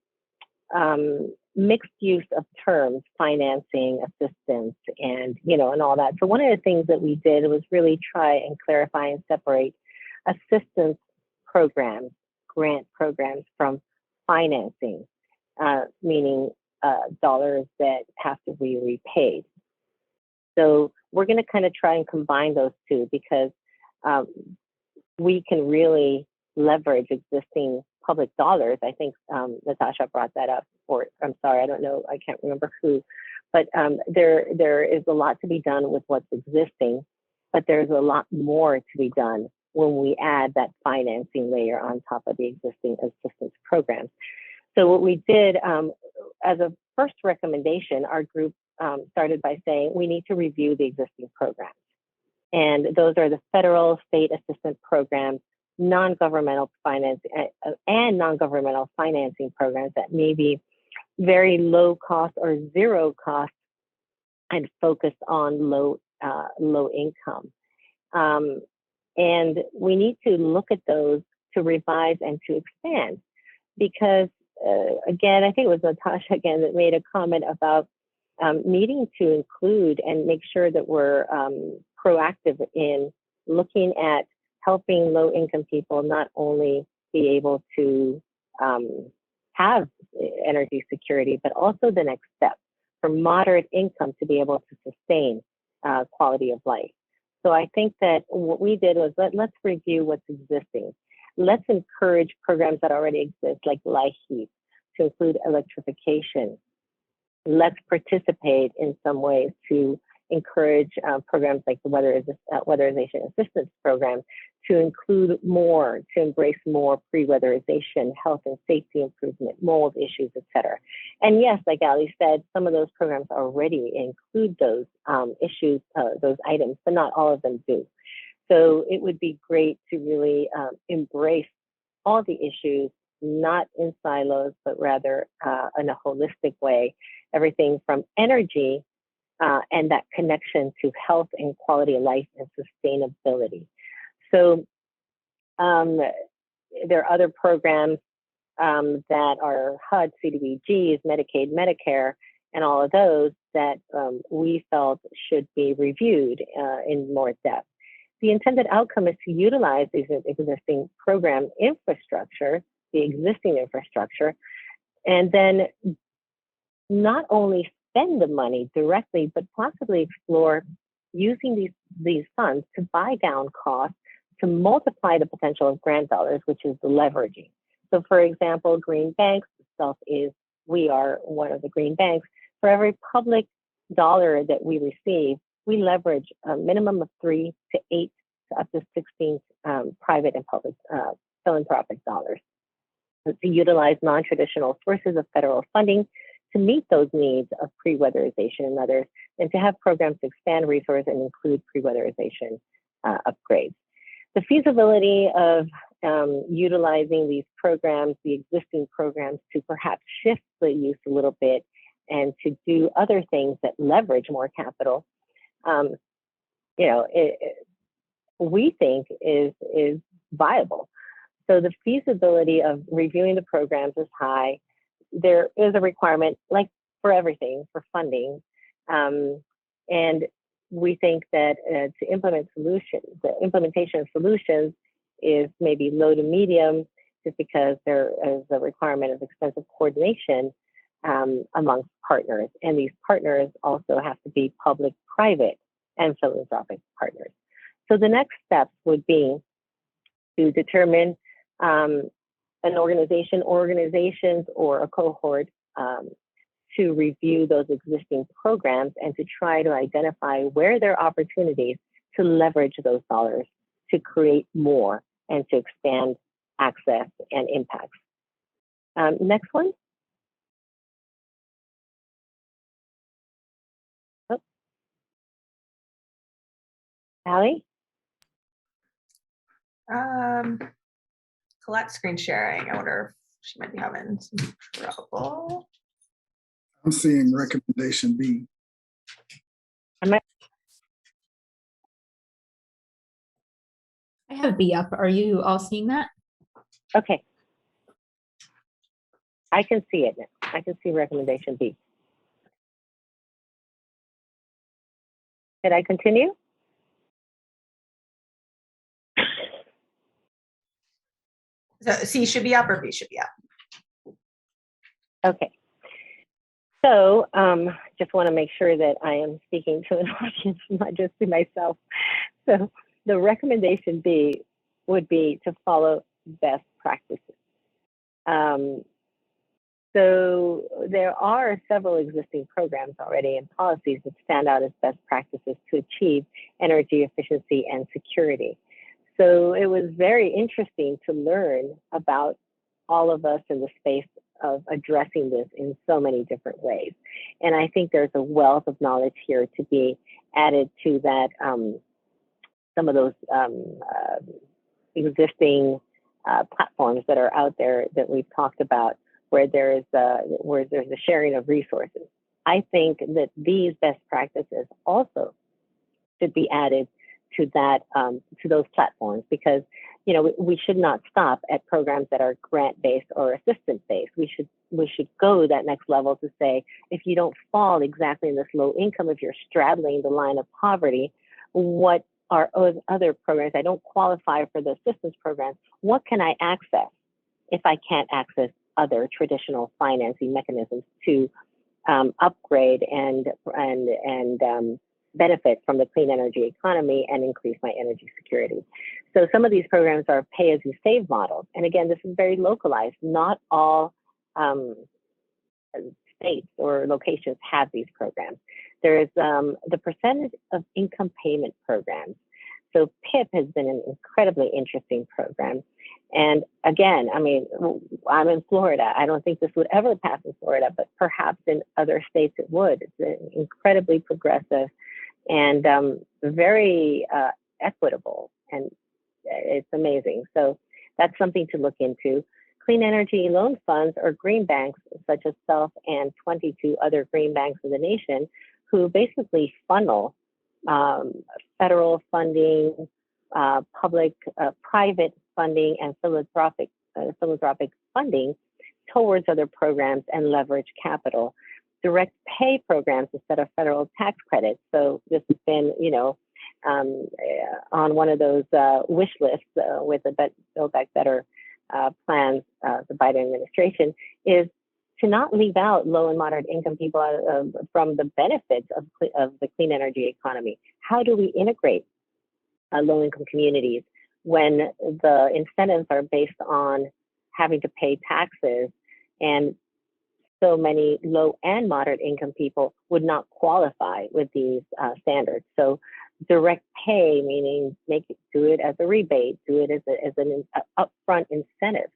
mixed use of terms, financing, assistance, and, and all that. So one of the things that we did was really try and clarify and separate assistance programs, grant programs, from financing, meaning dollars that have to be repaid. So we're going to kind of try and combine those two, because we can really leverage existing public dollars. I think Natasha brought that up, or I'm sorry, I don't know, I can't remember who, but there is a lot to be done with what's existing, but there's a lot more to be done when we add that financing layer on top of the existing assistance programs. So what we did as a first recommendation, our group started by saying we need to review the existing programs. And those are the federal, state assistance programs, non-governmental finance, and non-governmental financing programs that may be very low cost or zero cost and focused on low income. And we need to look at those to revise and to expand, because again, I think it was Natasha again that made a comment about needing to include and make sure that we're proactive in looking at helping low-income people not only be able to have energy security, but also the next step for moderate income to be able to sustain quality of life. So I think that what we did was let's review what's existing. Let's encourage programs that already exist, like LIHEAP, to include electrification. Let's participate in some ways to encourage programs like the Weatherization Assistance Program to include more, to embrace more pre-weatherization, health and safety improvement, mold issues, et cetera. And yes, like Ali said, some of those programs already include those issues, those items, but not all of them do. So it would be great to really embrace all the issues, not in silos, but rather in a holistic way, everything from energy and that connection to health and quality of life and sustainability. So there are other programs that are HUD, CDBGs, Medicaid, Medicare, and all of those that we felt should be reviewed in more depth. The intended outcome is to utilize these existing program infrastructure, the existing infrastructure, and then not only spend the money directly, but possibly explore using these funds to buy down costs, to multiply the potential of grant dollars, which is the leveraging. So for example, green banks itself we are one of the green banks. For every public dollar that we receive, we leverage a minimum of 3 to 8 to up to 16 private and public philanthropic dollars. So to utilize non-traditional sources of federal funding to meet those needs of pre-weatherization and others, and to have programs to expand resources and include pre-weatherization upgrades. The feasibility of utilizing these programs, the existing programs, to perhaps shift the use a little bit and to do other things that leverage more capital, we think is viable. So the feasibility of reviewing the programs is high. There is a requirement, like for everything, for funding. And we think that to implement solutions, the implementation of solutions is maybe low to medium, just because there is a requirement of extensive coordination amongst partners. And these partners also have to be public, private, and philanthropic partners. So the next steps would be to determine an organizations or a cohort to review those existing programs and to try to identify where there are opportunities to leverage those dollars to create more and to expand access and impacts. Next one. Oh. Allie? Colette's screen sharing. I wonder if she might be having some trouble. I'm seeing recommendation B. I have B up. Are you all seeing that? Okay. I can see it now. I can see recommendation B. Can I continue? So C should be up or B should be up? Okay. So just want to make sure that I am speaking to an audience, not just to myself. So the recommendation B would be to follow best practices. So there are several existing programs already and policies that stand out as best practices to achieve energy efficiency and security. So it was very interesting to learn about all of us in the space of addressing this in so many different ways. And I think there's a wealth of knowledge here to be added to that, some of those existing platforms that are out there that we've talked about, where there's a sharing of resources. I think that these best practices also should be added to that, to those platforms, because we should not stop at programs that are grant-based or assistance-based. We should go that next level to say, if you don't fall exactly in this low income, if you're straddling the line of poverty, what are other programs? I don't qualify for the assistance programs. What can I access if I can't access other traditional financing mechanisms to upgrade and benefit from the clean energy economy and increase my energy security? So some of these programs are pay-as-you-save models. And again, this is very localized. Not all states or locations have these programs. There is the percentage of income payment programs. So PIP has been an incredibly interesting program. And again, I mean, I'm in Florida. I don't think this would ever pass in Florida, but perhaps in other states it would. It's incredibly progressive and very equitable, and it's amazing. So that's something to look into. Clean energy loan funds or green banks, such as SELF and 22 other green banks in the nation, who basically funnel federal funding, public, private funding, and philanthropic funding towards other programs and leverage capital. Direct pay programs instead of federal tax credits. So this has been, on one of those wish lists with the Build Back Better plans, the Biden administration, is to not leave out low and moderate income people from the benefits of the clean energy economy. How do we integrate low income communities when the incentives are based on having to pay taxes, and so many low and moderate income people would not qualify with these standards? So direct pay, meaning do it as a rebate, do it as an upfront incentive.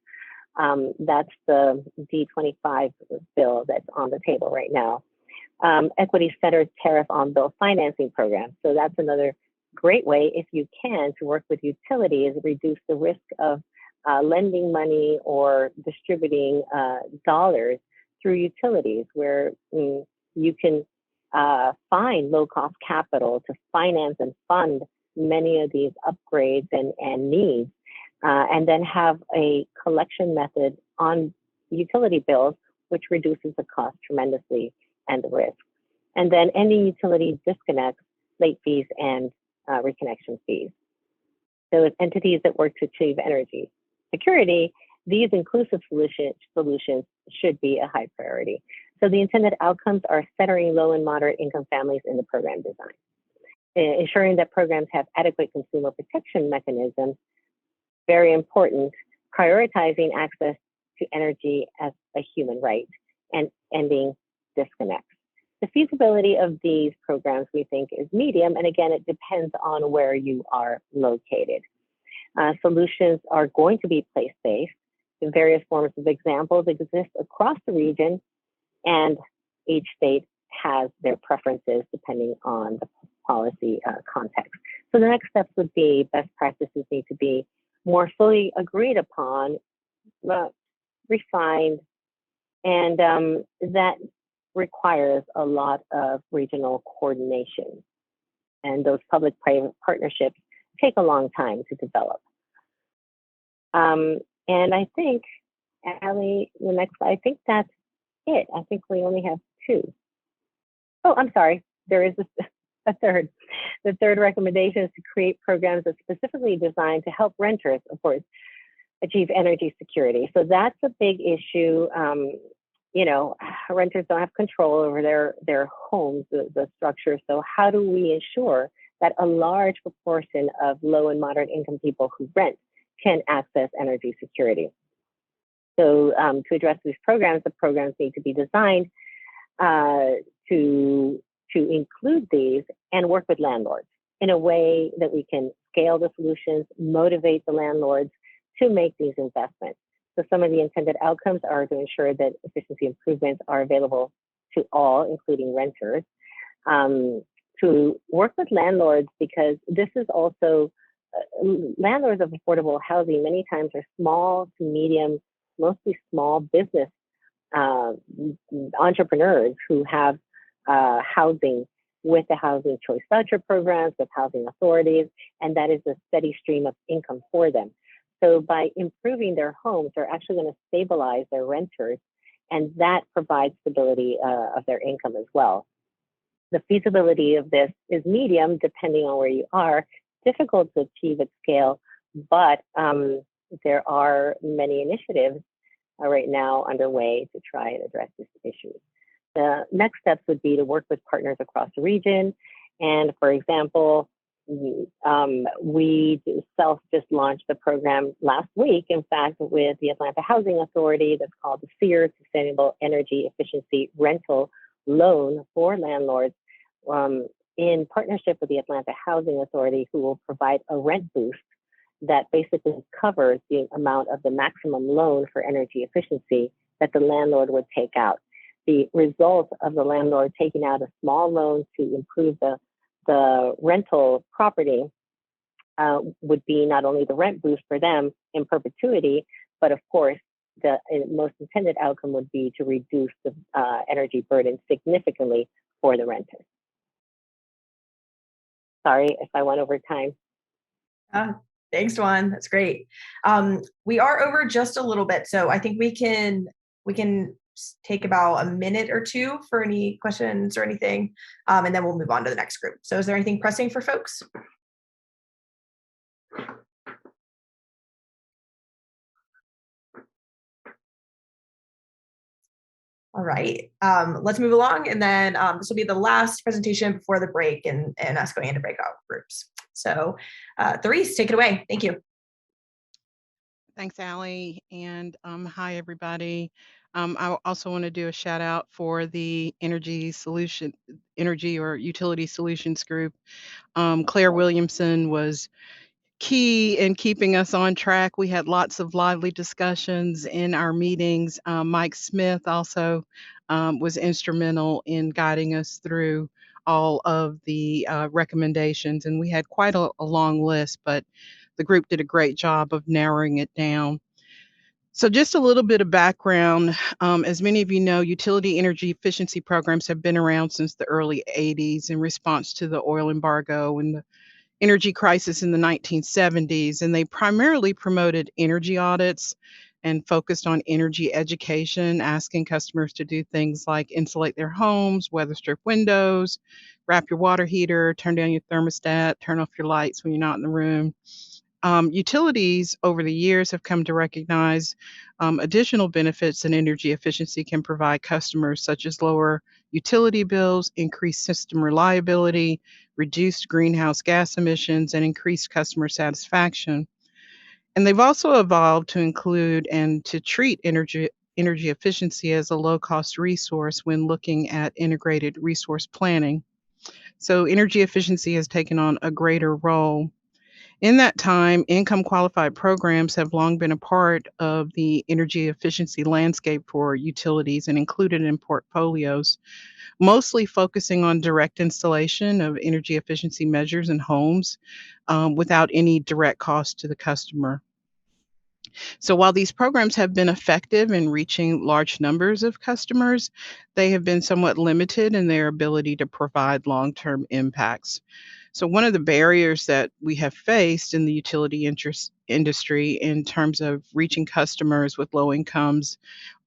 That's the D25 bill that's on the table right now. Equity-centered tariff on bill financing programs. So that's another great way, if you can, to work with utilities, reduce the risk of lending money or distributing dollars through utilities, where you can find low-cost capital to finance and fund many of these upgrades and needs, and then have a collection method on utility bills, which reduces the cost tremendously and the risk. And then any utility disconnects, late fees, and reconnection fees. So as entities that work to achieve energy security, these inclusive solutions should be a high priority. So the intended outcomes are centering low and moderate income families in the program design, ensuring that programs have adequate consumer protection mechanisms, very important, prioritizing access to energy as a human right, and ending disconnects. The feasibility of these programs, we think, is medium, and again, it depends on where you are located. Solutions are going to be place-based. Various forms of examples exist across the region, and each state has their preferences depending on the policy context. So the next steps would be best practices need to be more fully agreed upon, refined, and that requires a lot of regional coordination. And those public-private partnerships take a long time to develop. And I think, Allie, the next, I think that's it. I think we only have two. Oh, I'm sorry. There is a third. The third recommendation is to create programs that specifically designed to help renters, of course, achieve energy security. So that's a big issue. You know, renters don't have control over their homes, the structure. So how do we ensure that a large proportion of low and moderate income people who rent can access energy security? So to address these programs, the programs need to be designed to include these and work with landlords in a way that we can scale the solutions, motivate the landlords to make these investments. So some of the intended outcomes are to ensure that efficiency improvements are available to all, including renters, to work with landlords, because this is also, landlords of affordable housing many times are small to medium, mostly small business entrepreneurs who have housing with the housing choice voucher programs, with housing authorities, and that is a steady stream of income for them. So by improving their homes, they're actually going to stabilize their renters, and that provides stability of their income as well. The feasibility of this is medium, depending on where you are, difficult to achieve at scale, but there are many initiatives right now underway to try and address this issue. The next steps would be to work with partners across the region. And for example, we just launched the program last week, in fact, with the Atlanta Housing Authority, that's called the SEER, Sustainable Energy Efficiency Rental Loan for Landlords, in partnership with the Atlanta Housing Authority, who will provide a rent boost that basically covers the amount of the maximum loan for energy efficiency that the landlord would take out. The result of the landlord taking out a small loan to improve the rental property would be not only the rent boost for them in perpetuity, but of course, the most intended outcome would be to reduce the energy burden significantly for the renters. Sorry if I went over time. Thanks, Dawn. That's great. We are over just a little bit, so I think we can take about a minute or two for any questions or anything, and then we'll move on to the next group. So is there anything pressing for folks? All right, let's move along, and then this will be the last presentation before the break and us going into breakout groups. So Therese, take it away. Thank you. Thanks, Allie, and hi, everybody. I also want to do a shout out for the energy or utility solutions group. Claire Williamson was key in keeping us on track. We had lots of lively discussions in our meetings. Mike Smith also was instrumental in guiding us through all of the recommendations, and we had quite a long list, but the group did a great job of narrowing it down. So just a little bit of background. As many of you know, utility energy efficiency programs have been around since the early 80s in response to the oil embargo and the energy crisis in the 1970s. And they primarily promoted energy audits and focused on energy education, asking customers to do things like insulate their homes, weather strip windows, wrap your water heater, turn down your thermostat, turn off your lights when you're not in the room. Utilities over the years have come to recognize additional benefits that energy efficiency can provide customers, such as lower utility bills, increased system reliability, reduced greenhouse gas emissions, and increased customer satisfaction. And they've also evolved to include and to treat energy efficiency as a low-cost resource when looking at integrated resource planning. So energy efficiency has taken on a greater role. In that time, income qualified programs have long been a part of the energy efficiency landscape for utilities and included in portfolios, mostly focusing on direct installation of energy efficiency measures in homes without any direct cost to the customer. So while these programs have been effective in reaching large numbers of customers, they have been somewhat limited in their ability to provide long-term impacts. So one of the barriers that we have faced in the utility industry in terms of reaching customers with low incomes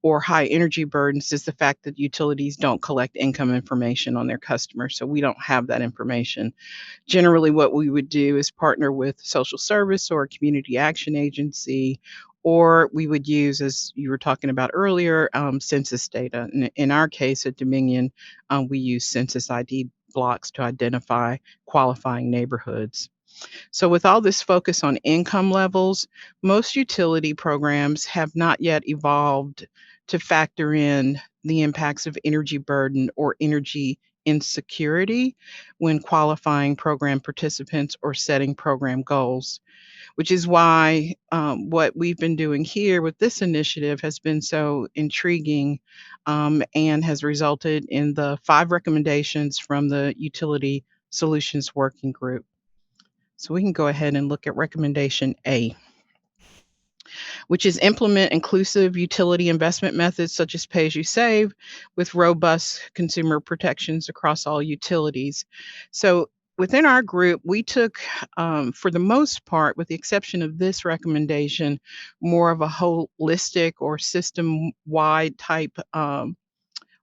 or high energy burdens is the fact that utilities don't collect income information on their customers. So we don't have that information. Generally, what we would do is partner with social service or a community action agency, or we would use, as you were talking about earlier, census data. In our case at Dominion, we use census ID blocks to identify qualifying neighborhoods. So with all this focus on income levels, most utility programs have not yet evolved to factor in the impacts of energy burden or energy insecurity when qualifying program participants or setting program goals, which is why what we've been doing here with this initiative has been so intriguing and has resulted in the 5 recommendations from the Utility Solutions Working Group. So we can go ahead and look at recommendation A, which is implement inclusive utility investment methods such as pay-as-you-save with robust consumer protections across all utilities. So within our group, we took, for the most part, with the exception of this recommendation, more of a holistic or system-wide type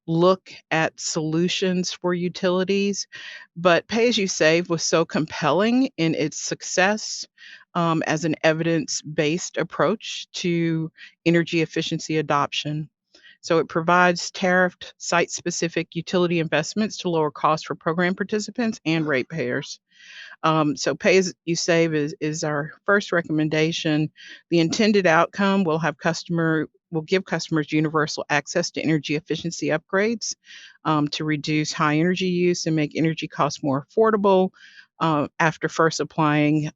look at solutions for utilities, but pay as you save was so compelling in its success as an evidence-based approach to energy efficiency adoption. So it provides tariffed site-specific utility investments to lower costs for program participants and ratepayers. So pay as you save is our first recommendation. The intended outcome will give customers universal access to energy efficiency upgrades to reduce high energy use and make energy costs more affordable after first applying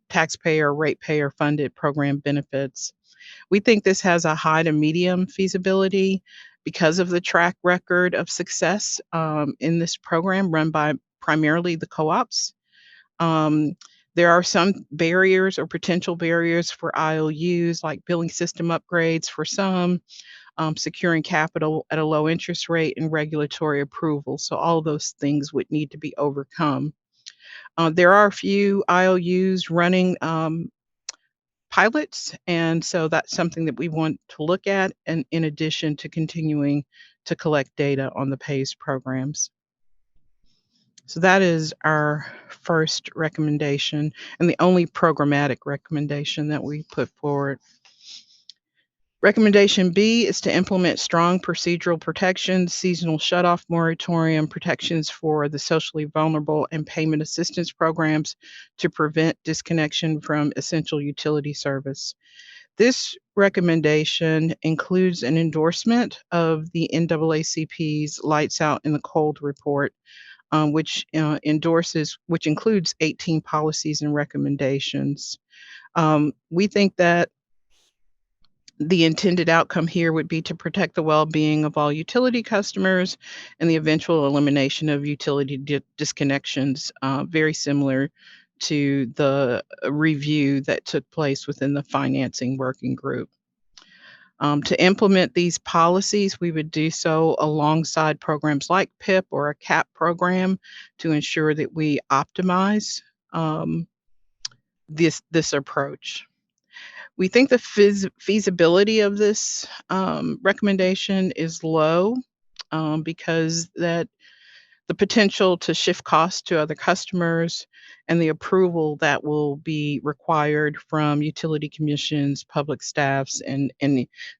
taxpayer, ratepayer funded program benefits. We think this has a high to medium feasibility because of the track record of success in this program run by primarily the co-ops. There are some barriers or potential barriers for IOUs, like billing system upgrades for some, securing capital at a low interest rate, and regulatory approval. So all of those things would need to be overcome. There are a few IOUs running pilots, and so that's something that we want to look at, and in addition to continuing to collect data on the PAYS programs. So that is our first recommendation and the only programmatic recommendation that we put forward. Recommendation B is to implement strong procedural protections, seasonal shutoff moratorium protections for the socially vulnerable, and payment assistance programs to prevent disconnection from essential utility service. This recommendation includes an endorsement of the NAACP's Lights Out in the Cold report, which includes 18 policies and recommendations. We think that the intended outcome here would be to protect the well-being of all utility customers and the eventual elimination of utility disconnections, very similar to the review that took place within the financing working group. To implement these policies, we would do so alongside programs like PIP or a CAP program to ensure that we optimize this approach. We think the feasibility of this recommendation is low because that the potential to shift costs to other customers, and the approval that will be required from utility commissions, public staffs, and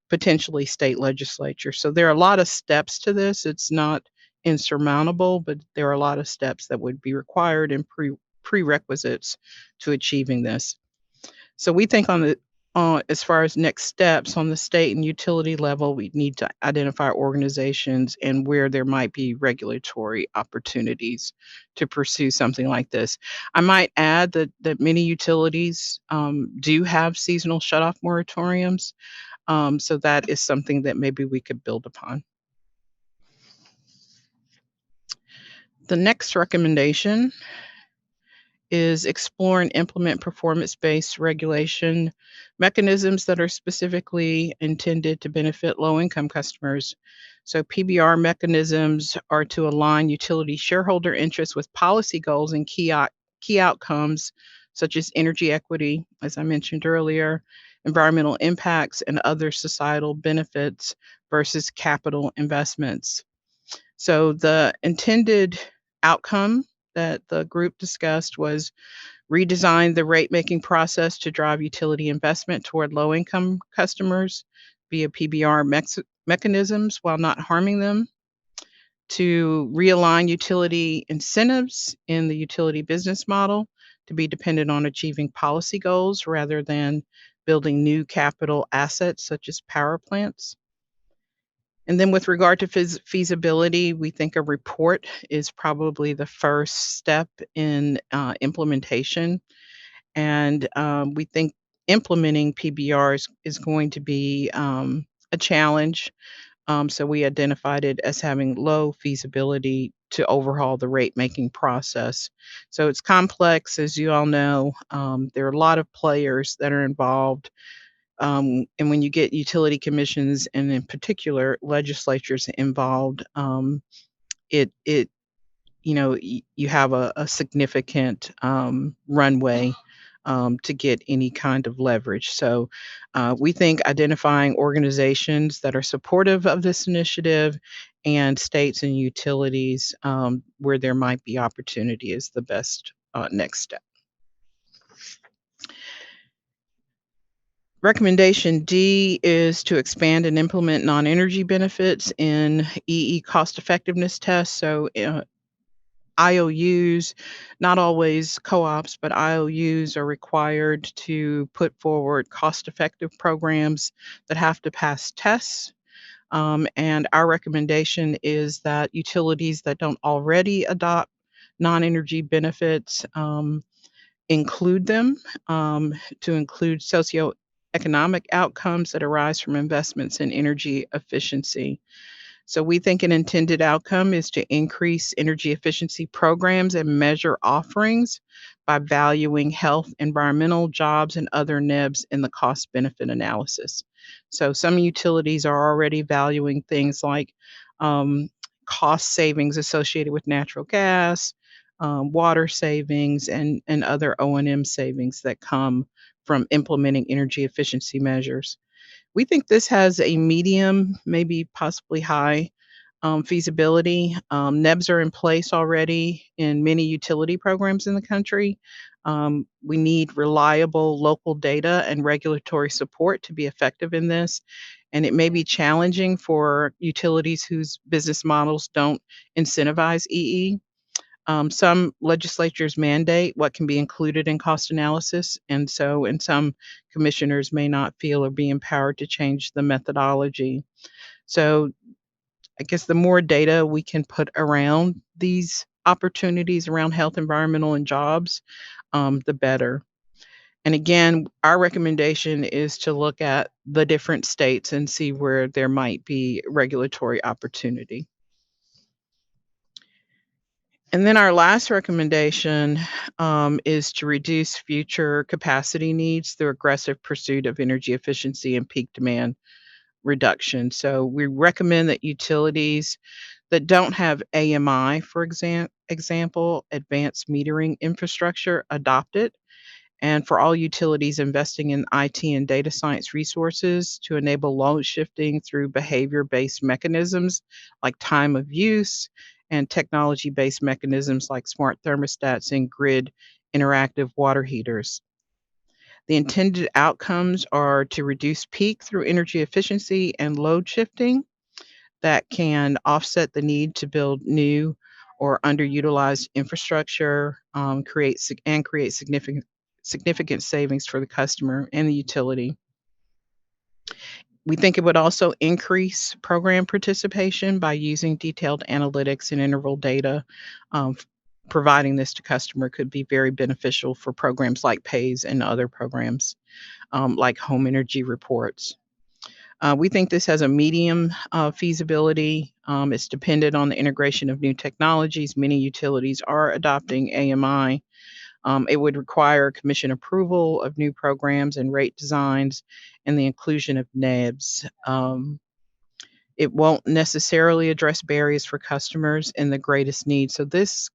potentially state legislature. So there are a lot of steps to this. It's not insurmountable, but there are a lot of steps that would be required and prerequisites to achieving this. So we think as far as next steps on the state and utility level, we need to identify organizations and where there might be regulatory opportunities to pursue something like this. I might add that many utilities do have seasonal shutoff moratoriums. So that is something that maybe we could build upon. The next recommendation is explore and implement performance-based regulation mechanisms that are specifically intended to benefit low-income customers. So PBR mechanisms are to align utility shareholder interests with policy goals and key outcomes, such as energy equity, as I mentioned earlier, environmental impacts, and other societal benefits versus capital investments. So the intended outcome that the group discussed was redesign the rate-making process to drive utility investment toward low-income customers via PBR mechanisms while not harming them, to realign utility incentives in the utility business model to be dependent on achieving policy goals rather than building new capital assets such as power plants. And then with regard to feasibility, we think a report is probably the first step in implementation. And we think implementing PBRs is going to be a challenge. So we identified it as having low feasibility to overhaul the rate-making process. So it's complex, as you all know. There are a lot of players that are involved. And when you get utility commissions and in particular legislatures involved, it you have a significant runway to get any kind of leverage. So we think identifying organizations that are supportive of this initiative and states and utilities where there might be opportunity is the best next step. Recommendation D is to expand and implement non-energy benefits in EE cost effectiveness tests. So IOUs, not always co-ops, but IOUs are required to put forward cost-effective programs that have to pass tests. And our recommendation is that utilities that don't already adopt non-energy benefits include them to include socioeconomic outcomes that arise from investments in energy efficiency. So we think an intended outcome is to increase energy efficiency programs and measure offerings by valuing health, environmental, jobs, and other NEBs in the cost benefit analysis. So some utilities are already valuing things like cost savings associated with natural gas, water savings, and other O&M savings that come from implementing energy efficiency measures. We think this has a medium, maybe possibly high feasibility. NEBs are in place already in many utility programs in the country. We need reliable local data and regulatory support to be effective in this. And it may be challenging for utilities whose business models don't incentivize EE. Some legislatures mandate what can be included in cost analysis, and some commissioners may not feel or be empowered to change the methodology. So I guess the more data we can put around these opportunities around health, environmental, and jobs, the better. And again, our recommendation is to look at the different states and see where there might be regulatory opportunity. And then our last recommendation is to reduce future capacity needs through aggressive pursuit of energy efficiency and peak demand reduction. So we recommend that utilities that don't have AMI, for example, advanced metering infrastructure, adopt it. And for all utilities investing in IT and data science resources to enable load shifting through behavior-based mechanisms like time of use and technology-based mechanisms like smart thermostats and grid interactive water heaters. The intended outcomes are to reduce peak through energy efficiency and load shifting that can offset the need to build new or underutilized infrastructure, create significant savings for the customer and the utility. We think it would also increase program participation by using detailed analytics and interval data. Providing this to customer could be very beneficial for programs like PAYS and other programs like home energy reports. We think this has a medium feasibility. It's dependent on the integration of new technologies. Many utilities are adopting AMI. It would require commission approval of new programs and rate designs and the inclusion of NEBs. It won't necessarily address barriers for customers in the greatest need. So this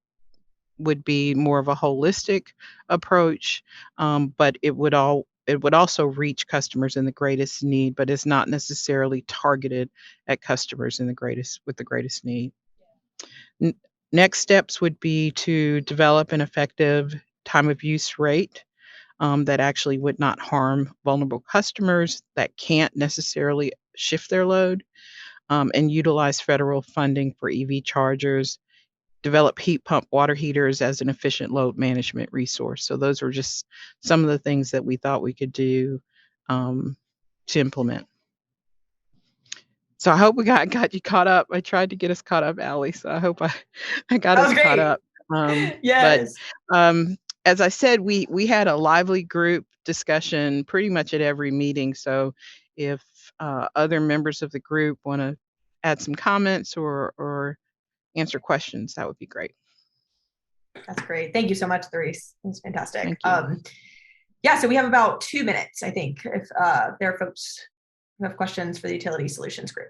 would be more of a holistic approach, but it would also reach customers in the greatest need, but it's not necessarily targeted at customers with the greatest need. Next steps would be to develop an effective time of use rate that actually would not harm vulnerable customers that can't necessarily shift their load, and utilize federal funding for EV chargers, develop heat pump water heaters as an efficient load management resource. So those were just some of the things that we thought we could do to implement. So I hope we got you caught up. I tried to get us caught up, Allie. So I hope I got us caught up. Yes. But as I said, we had a lively group discussion pretty much at every meeting. So if other members of the group want to add some comments or answer questions, that would be great. That's great. Thank you so much, Therese. That's fantastic. Thank you. Yeah, so we have about 2 minutes, I think, if there are folks who have questions for the Utility Solutions Group.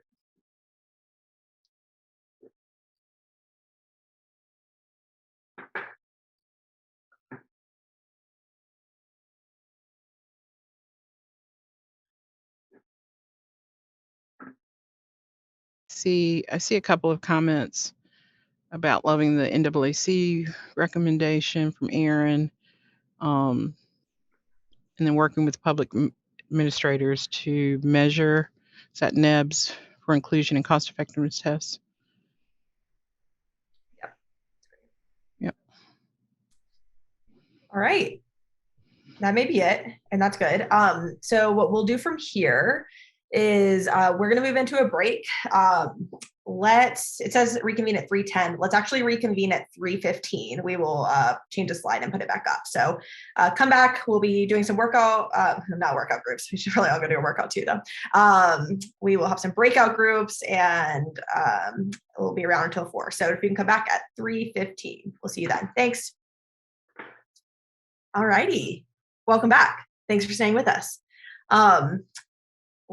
I see a couple of comments about loving the NAAC recommendation from Aaron, and then working with public administrators to measure NEBs for inclusion and cost effectiveness tests. Yep. All right. That may be it, and that's good. So what we'll do from here is we're going to move into a break. It says reconvene at 3:10. Let's actually reconvene at 3:15. We will change the slide and put it back up. So come back. We'll be doing some not workout groups. We should probably all go do a workout too, though. We will have some breakout groups, and we'll be around until 4. So if you can come back at 3:15, we'll see you then. Thanks. All righty. Welcome back. Thanks for staying with us.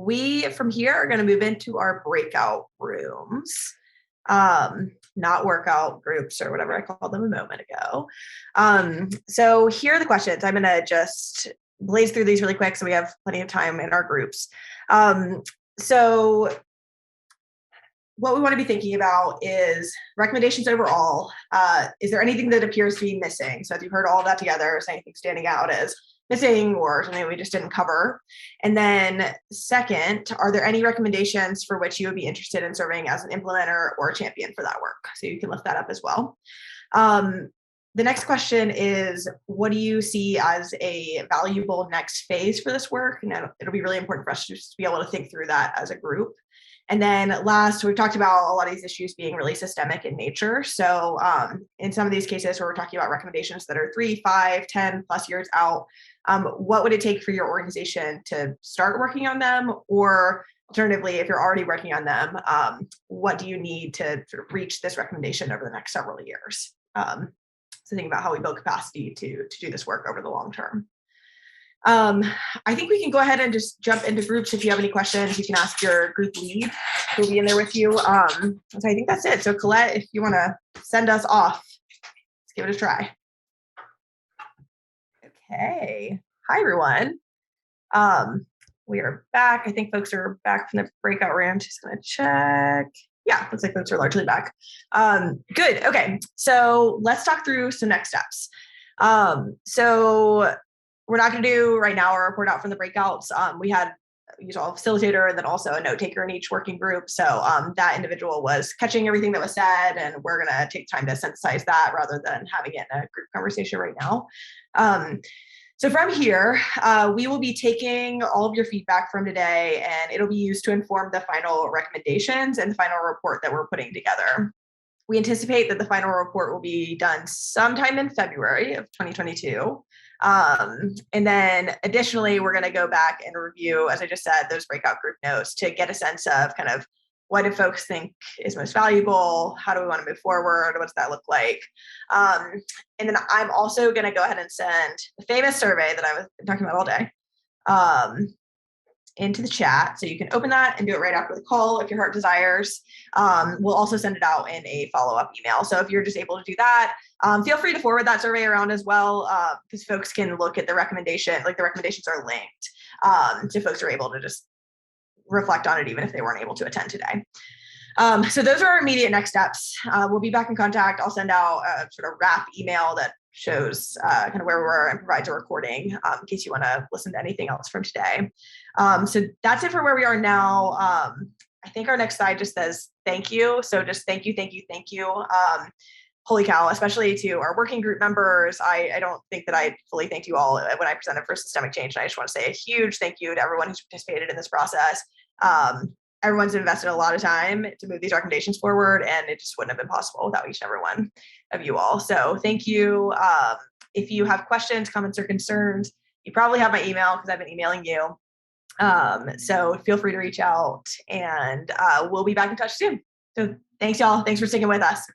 We, from here, are going to move into our breakout rooms, not workout groups or whatever I called them a moment ago. So here are the questions. I'm going to just blaze through these really quick so we have plenty of time in our groups. So what we want to be thinking about is recommendations overall. Is there anything that appears to be missing? So as you've heard all of that together, is anything standing out as missing or something we just didn't cover? And then second, are there any recommendations for which you would be interested in serving as an implementer or a champion for that work? So you can lift that up as well. The next question is, what do you see as a valuable next phase for this work? And it'll be really important for us to just be able to think through that as a group. And then last, we've talked about a lot of these issues being really systemic in nature. So in some of these cases where we're talking about recommendations that are 3, 5, 10 plus years out, what would it take for your organization to start working on them? Or alternatively, if you're already working on them, what do you need to sort of reach this recommendation over the next several years? So think about how we build capacity to do this work over the long term. I think we can go ahead and just jump into groups. If you have any questions, you can ask your group lead who'll be in there with you. So I think that's it. So Colette, if you want to send us off, let's give it a try. Okay. Hi, everyone. We are back. I think folks are back from the breakout room. Just going to check. Yeah, looks like folks are largely back. Good. Okay. So let's talk through some next steps. So we're not going to do right now a report out from the breakouts. We had usual facilitator and then also a note taker in each working group. So that individual was catching everything that was said, and we're going to take time to synthesize that rather than having it in a group conversation right now. So from here, we will be taking all of your feedback from today, and it'll be used to inform the final recommendations and the final report that we're putting together. We anticipate that the final report will be done sometime in February of 2022. And then additionally, we're going to go back and review, as I just said, those breakout group notes to get a sense of kind of what do folks think is most valuable? How do we want to move forward? What does that look like? And then I'm also going to go ahead and send the famous survey that I was talking about all day into the chat. So you can open that and do it right after the call if your heart desires. We'll also send it out in a follow-up email. So if you're just able to do that, feel free to forward that survey around as well, because folks can look at the recommendation, like the recommendations are linked. So folks are able to just reflect on it even if they weren't able to attend today. So those are our immediate next steps. We'll be back in contact. I'll send out a sort of wrap email that shows kind of where we were and provides a recording in case you want to listen to anything else from today. So that's it for where we are now. I think our next slide just says thank you. So just thank you, thank you, thank you. Holy cow, especially to our working group members. I don't think that I fully thanked you all when I presented for systemic change. And I just want to say a huge thank you to everyone who's participated in this process. Everyone's invested a lot of time to move these recommendations forward, and it just wouldn't have been possible without each and every one of you all. So thank you. If you have questions, comments, or concerns, you probably have my email because I've been emailing you. So feel free to reach out, and we'll be back in touch soon. So thanks, y'all. Thanks for sticking with us.